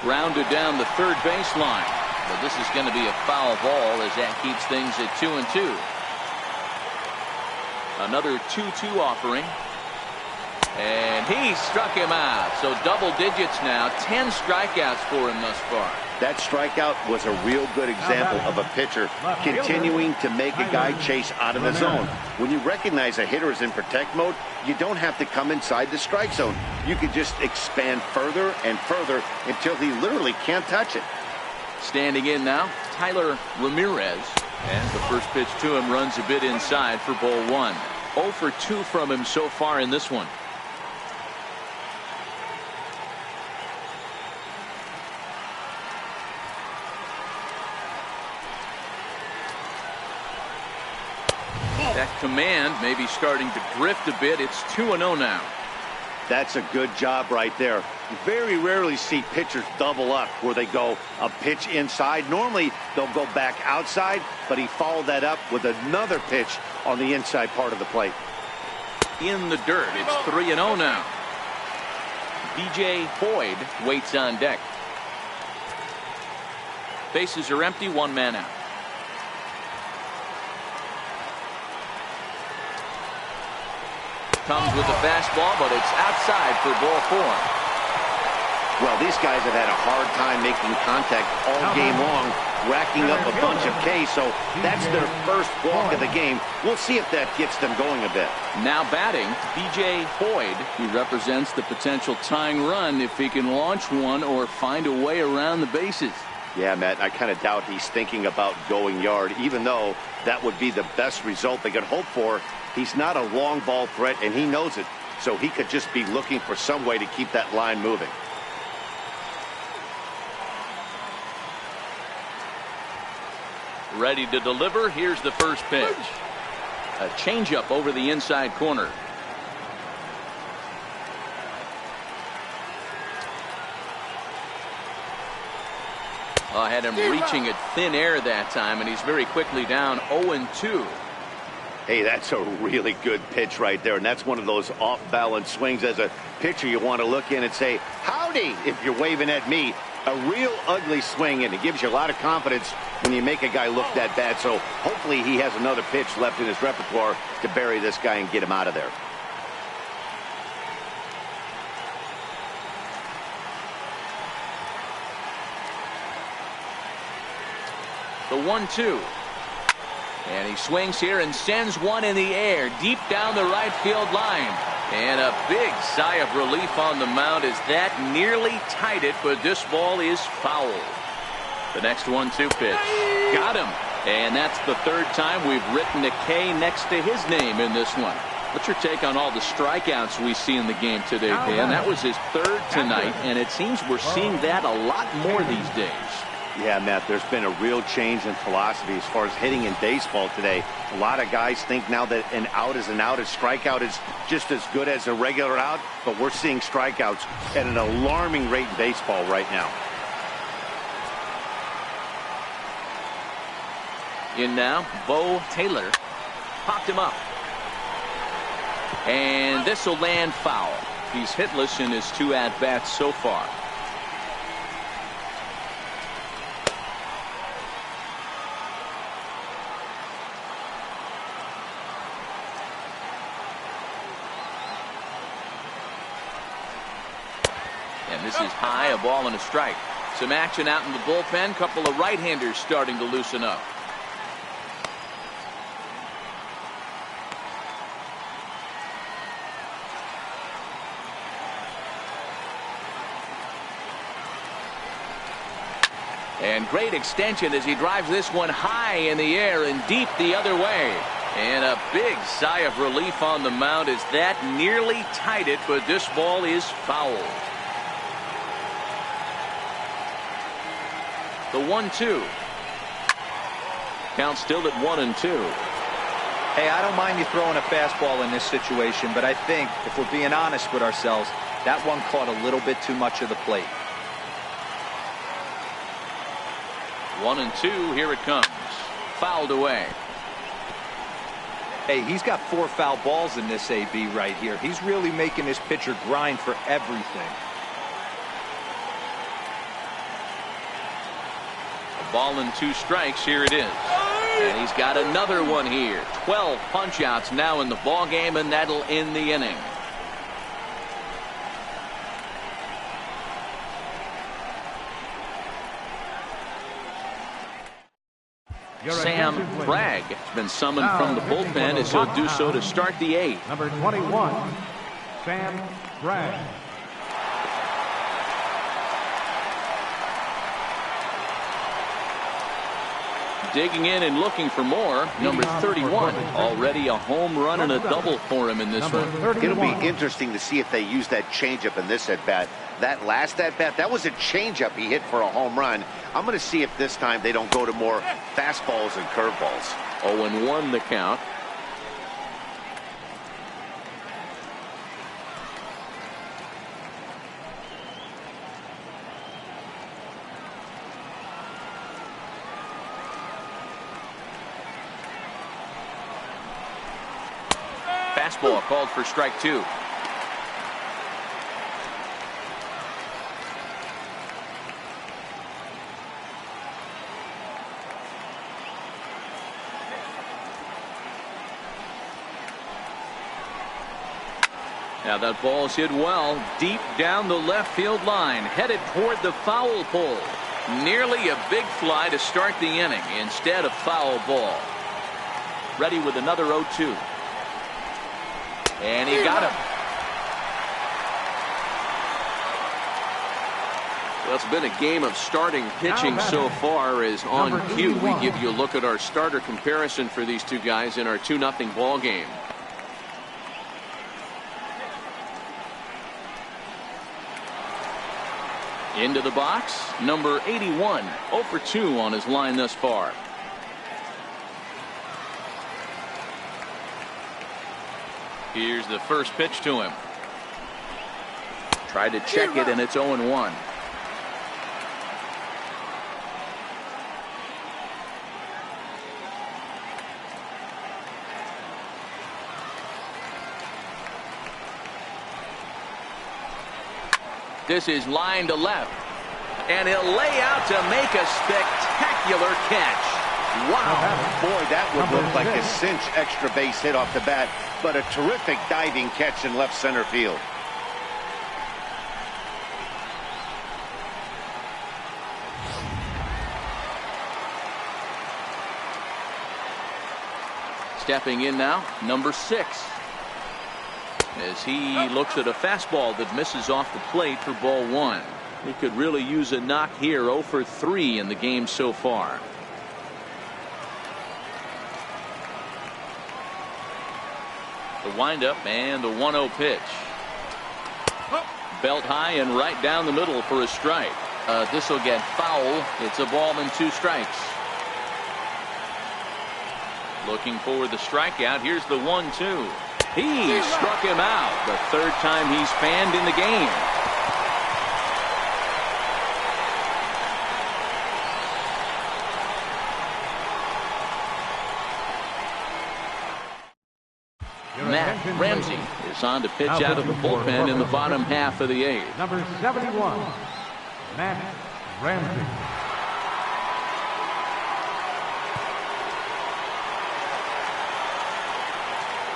Grounded down the third baseline. But this is going to be a foul ball as that keeps things at 2-2. Another 2-2 offering. And he struck him out. So double digits now. 10 strikeouts for him thus far. That strikeout was a real good example of a pitcher continuing to make a guy chase out of the zone. When you recognize a hitter is in protect mode, you don't have to come inside the strike zone. You can just expand further and further until he literally can't touch it. Standing in now, Tyler Ramirez. And the first pitch to him runs a bit inside for ball 1. 0 for 2 from him so far in this one. That command may be starting to drift a bit. It's 2-0 now. That's a good job right there. You very rarely see pitchers double up where they go a pitch inside. Normally they'll go back outside, but he followed that up with another pitch on the inside part of the plate. In the dirt, it's 3-0 now. B.J. Boyd waits on deck. Bases are empty, one man out. Comes with the fastball, but it's outside for ball 4. Well, these guys have had a hard time making contact all game long, racking up a bunch of Ks, so that's their first walk of the game. We'll see if that gets them going a bit. Now batting, B.J. Boyd. He represents the potential tying run if he can launch one or find a way around the bases. Yeah, Matt, I kind of doubt he's thinking about going yard, even though that would be the best result they could hope for. He's not a long ball threat, and he knows it, so he could just be looking for some way to keep that line moving. Ready to deliver. Here's the first pitch. A changeup over the inside corner. I had him reaching at thin air that time, and he's very quickly down 0-2. Hey, that's a really good pitch right there, and that's one of those off-balance swings. As a pitcher, you want to look in and say, howdy, if you're waving at me. A real ugly swing, and it gives you a lot of confidence when you make a guy look that bad. So hopefully he has another pitch left in his repertoire to bury this guy and get him out of there. The 1-2. And he swings here and sends one in the air deep down the right field line. And a big sigh of relief on the mound as that nearly tied it, but this ball is foul. The next 1-2 pitch. Got him. And that's the third time we've written a K next to his name in this one. What's your take on all the strikeouts we see in the game today, Dan? That was his third tonight, and it seems we're seeing that a lot more these days. Yeah, Matt, there's been a real change in philosophy as far as hitting in baseball today. A lot of guys think now that an out is an out. A strikeout is just as good as a regular out, but we're seeing strikeouts at an alarming rate in baseball right now. In now, Bo Taylor popped him up. And this will land foul. He's hitless in his 2 at-bats so far. And this is high, a ball and a strike. Some action out in the bullpen. Couple of right-handers starting to loosen up. And great extension as he drives this one high in the air and deep the other way. And a big sigh of relief on the mound as that nearly tied it, but this ball is foul. The 1-2. Count still at 1-2. Hey, I don't mind you throwing a fastball in this situation, but I think if we're being honest with ourselves, that one caught a little bit too much of the plate. 1-2. Here it comes. Fouled away. Hey, he's got 4 foul balls in this AB right here. He's really making this pitcher grind for everything. A ball and 2 strikes. Here it is. And he's got another one here. 12 punch-outs now in the ball game, and that'll end the inning. Sam Bragg has been summoned from the bullpen as he'll do so to start the 8th. Number 21, Sam Bragg. Digging in and looking for more. Number 31. Already a home run and a double for him in this one. It'll be interesting to see if they use that changeup in this at-bat. That last at-bat, that was a changeup he hit for a home run. I'm going to see if this time they don't go to more fastballs and curveballs. 0-1 the count. fastball called for strike 2. Now that ball's hit well deep down the left field line, headed toward the foul pole. Nearly a big fly to start the inning instead of foul ball. Ready with another 0-2. And he got him. Well, it's been a game of starting pitching so far. As on cue, we give you a look at our starter comparison for these two guys in our 2-0 ball game. Into the box, number 81, 0 for 2 on his line thus far. Here's the first pitch to him. Tried to check it, and it's 0-1. This is line to left, and he'll lay out to make a spectacular catch. Wow. Boy, that would look like a cinch extra base hit off the bat, but a terrific diving catch in left center field. Stepping in now, number 6. As he looks at a fastball that misses off the plate for ball 1. He could really use a knock here. 0 for 3 in the game so far. The windup and the 1-0 pitch. Belt high and right down the middle for a strike. This will get foul. It's a ball and 2 strikes. Looking for the strikeout. Here's the 1-2. He struck him out. The third time he's fanned in the game. Matt Ramsey is on to pitch out of the bullpen in the bottom half of the 8th. Number 71, Matt Ramsey.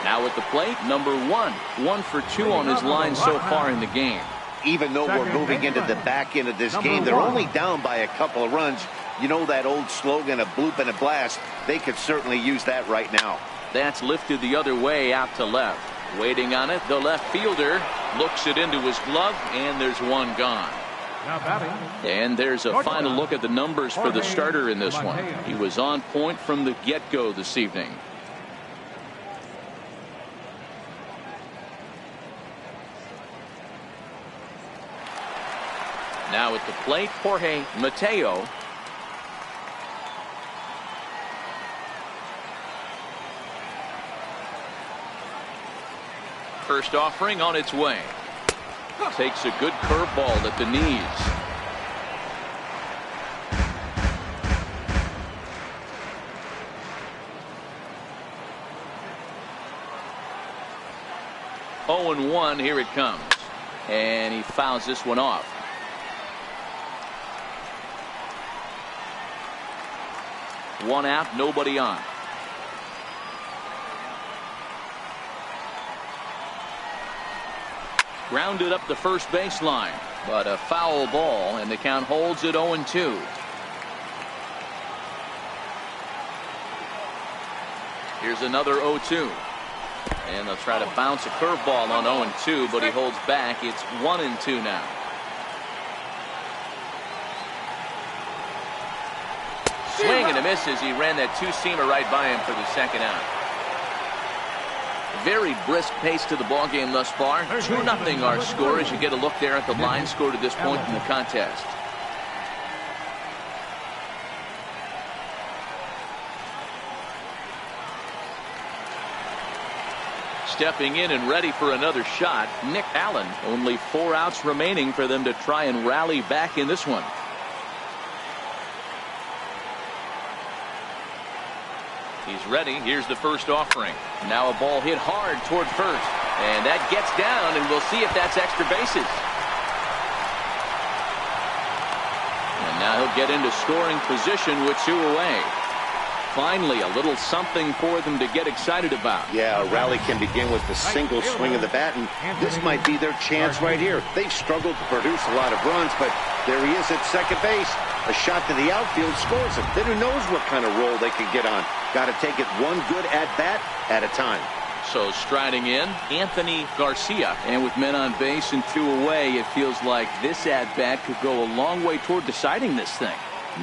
Now at the plate, number 1. 1 for 2 on his line so far in the game. Even though we're moving into the back end of this game, they're only down by a couple of runs. You know that old slogan, a bloop and a blast. They could certainly use that right now. That's lifted the other way out to left. Waiting on it, the left fielder looks it into his glove, and there's one gone. And there's a final look at the numbers for the starter in this one. He was on point from the get-go this evening. Now at the plate, Jorge Mateo. First offering on its way. Takes a good curveball at the knees. Oh, and 1, here it comes. And he fouls this one off. One out, nobody on. Grounded up the first baseline, but a foul ball, and the count holds at 0-2. Here's another 0-2. And they'll try to bounce a curveball on 0-2, but he holds back. It's 1-2 now. Swing and a miss as he ran that two-seamer right by him for the second out. Very brisk pace to the ball game thus far. 2-0 our score as you get a look there at the line scored at this point in the contest. Stepping in and ready for another shot, Nick Allen. Only 4 outs remaining for them to try and rally back in this one. He's ready. Here's the first offering. Now a ball hit hard toward first. And that gets down, and we'll see if that's extra bases. And now he'll get into scoring position with 2 away. Finally, a little something for them to get excited about. Yeah, a rally can begin with the single swing of the bat, and this might be their chance right here. They've struggled to produce a lot of runs, but there he is at second base. A shot to the outfield scores him. Then who knows what kind of roll they could get on. Got to take it one good at-bat at a time. So striding in, Anthony Garcia. And with men on base and 2 away, it feels like this at-bat could go a long way toward deciding this thing.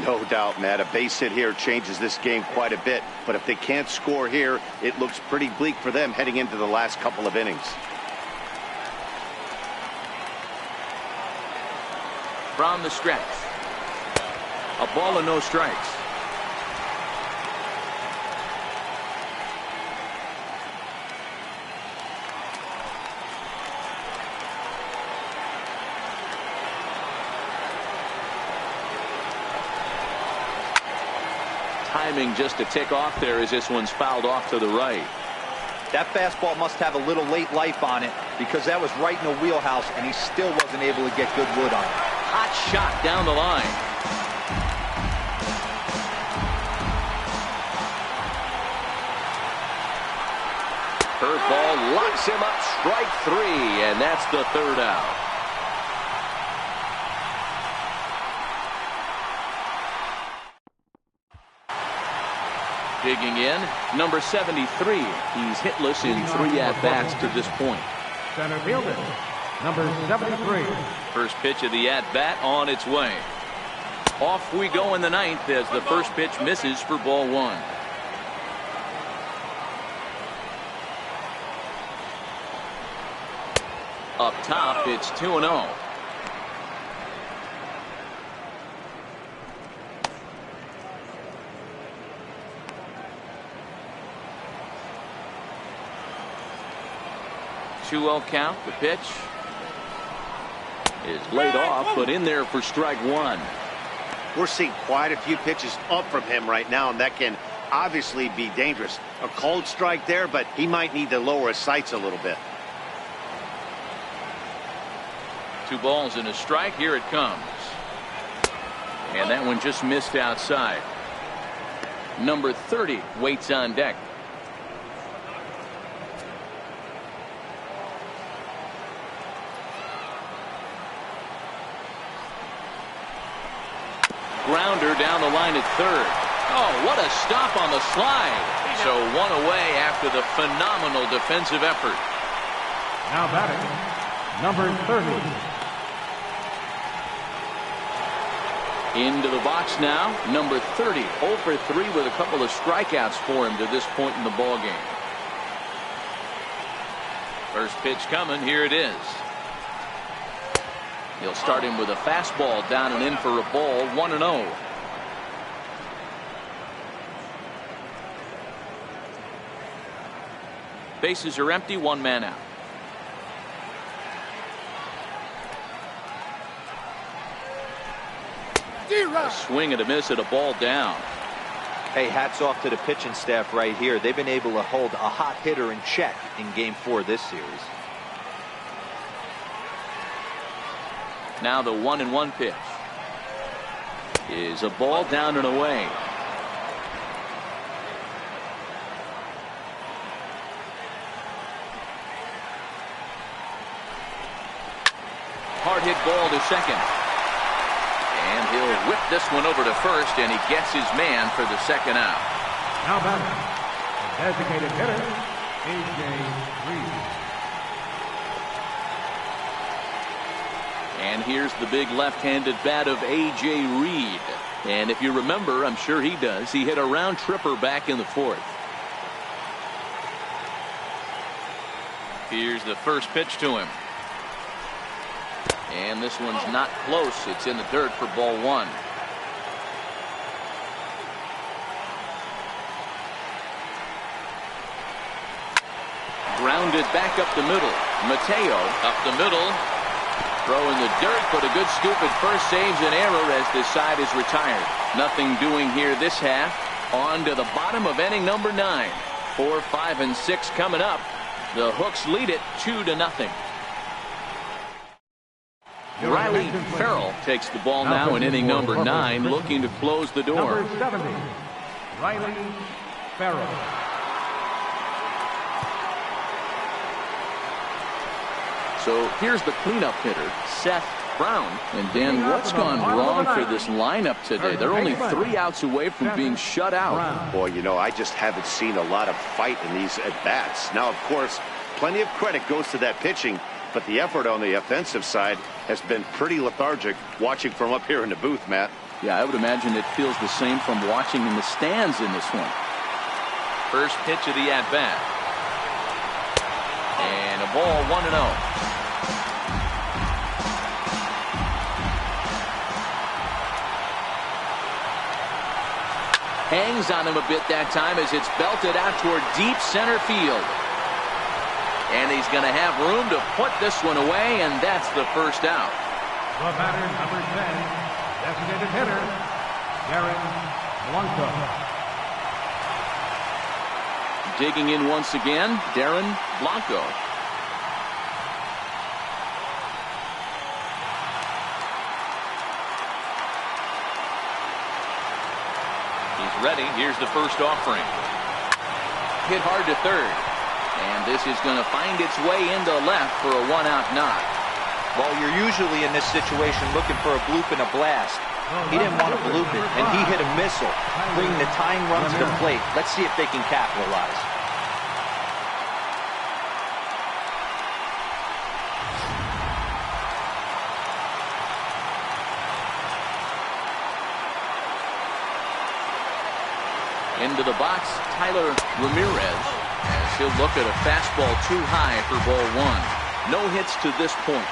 No doubt, Matt. A base hit here changes this game quite a bit. But if they can't score here, it looks pretty bleak for them heading into the last couple of innings. From the stretch. A ball and no strikes. Timing just a tick off there as this one's fouled off to the right. That fastball must have a little late life on it because that was right in the wheelhouse, and he still wasn't able to get good wood on it. Hot shot down the line. Curveball locks him up, strike 3, and that's the 3rd out. Digging in, number 73. He's hitless in 3 at-bats to this point. Center fielder, number 73. First pitch of the at-bat on its way. Off we go in the 9th as the first pitch misses for ball 1. Up top, it's 2-0. Count. The pitch is laid off, but in there for strike 1. We're seeing quite a few pitches up from him right now, and that can obviously be dangerous. A cold strike there, but he might need to lower his sights a little bit. 2 balls and a strike. Here it comes. And that one just missed outside. Number 30 waits on deck. Grounder down the line at 3rd. Oh, what a stop on the slide. So 1 away after the phenomenal defensive effort. Now batting, number 30. Into the box now, number 30. 0 for 3 with a couple of strikeouts for him to this point in the ballgame. First pitch coming. Here it is. He'll start him with a fastball down and in for a ball. 1-0. Bases are empty. 1 man out. A swing and a miss at a ball down. Hey, hats off to the pitching staff right here. They've been able to hold a hot hitter in check in Game 4 of this series. Now the 1-1 pitch is a ball down and away. Hard hit ball to second. And he'll whip this one over to first, and he gets his man for the 2nd out. Now batting, the designated hitter, A.J. Reed. And here's the big left-handed bat of A.J. Reed. And if you remember, I'm sure he does, he hit a round tripper back in the 4th. Here's the first pitch to him. And this one's not close. It's in the dirt for ball 1. Grounded back up the middle. Mateo up the middle. Throw in the dirt, but a good scoop at first saves an error as this side is retired. Nothing doing here this half. On to the bottom of inning number 9. 4, 5, and 6 coming up. The Hooks lead it 2-0. Riley Farrell takes the ball now in inning number 9, looking to close the door. Number 70, Riley Farrell. So here's the cleanup hitter, Seth Brown. And Dan, what's gone wrong for this lineup today? They're only 3 outs away from being shut out. Boy, you know, I just haven't seen a lot of fight in these at-bats. Now, of course, plenty of credit goes to that pitching, but the effort on the offensive side has been pretty lethargic watching from up here in the booth, Matt. Yeah, I would imagine it feels the same from watching in the stands in this one. First pitch of the at-bat. And a ball 1-0. Hangs on him a bit that time as it's belted out toward deep center field. And he's going to have room to put this one away, and that's the first out. The batter, number 10, designated hitter, Darren Blanco. Digging in once again, Darren Blanco. He's ready. Here's the first offering. Hit hard to third. And this is going to find its way into left for a 1-out knock. Well, you're usually in this situation looking for a bloop and a blast. He didn't want to bloop it, and he hit a missile, bringing the tying runs to the plate. Let's see if they can capitalize. Into the box, Tyler Ramirez. As he'll look at a fastball too high for ball 1. No hits to this point.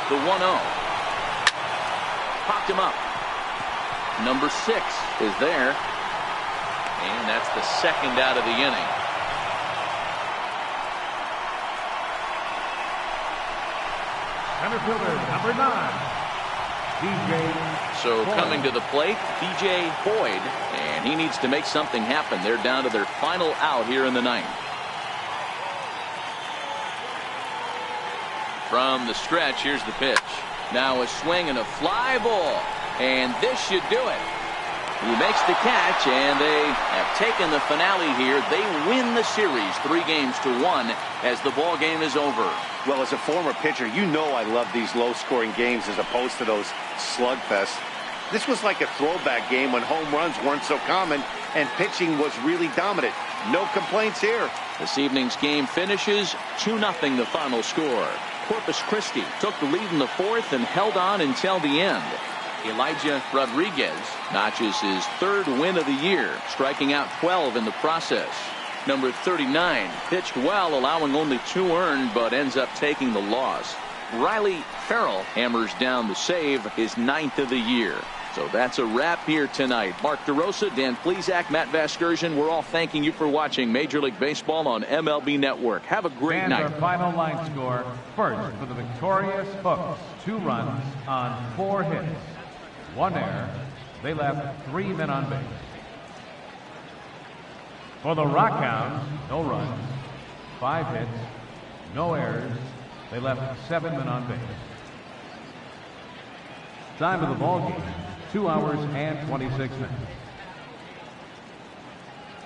The 1-0. Popped him up. Number 6 is there. And that's the second out of the inning. Center fielder, number 9, DJ. So Boyd. coming to the plate, DJ Boyd, and he needs to make something happen. They're down to their final out here in the 9th. From the stretch, here's the pitch. Now a swing and a fly ball, and this should do it. He makes the catch, and they have taken the finale here. They win the series 3-1 as the ball game is over. Well, as a former pitcher, you know I love these low-scoring games as opposed to those slugfests. This was like a throwback game when home runs weren't so common and pitching was really dominant. No complaints here. This evening's game finishes 2-0 the final score. Corpus Christi took the lead in the 4th and held on until the end. Elijah Rodriguez notches his 3rd win of the year, striking out 12 in the process. Number 39 pitched well, allowing only 2 earned, but ends up taking the loss. Riley Farrell hammers down the save, his 9th of the year. So that's a wrap here tonight. Mark DeRosa, Dan Plesac, Matt Vasgersian, we're all thanking you for watching Major League Baseball on MLB Network. Have a great night. Our final line score. First for the victorious Hooks, 2 runs on 4 hits, 1 error. They left 3 men on base. For the Rockhounds, no runs, 5 hits, no errors. They left 7 men on base. Time of the ball game, 2 hours and 26 minutes.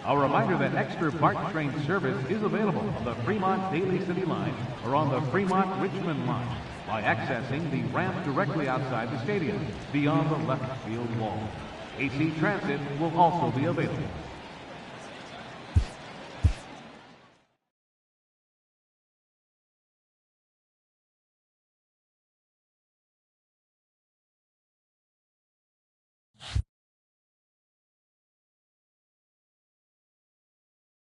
A reminder that extra BART train service is available on the Fremont Daly City line or on the Fremont Richmond line by accessing the ramp directly outside the stadium beyond the left field wall. AC Transit will also be available.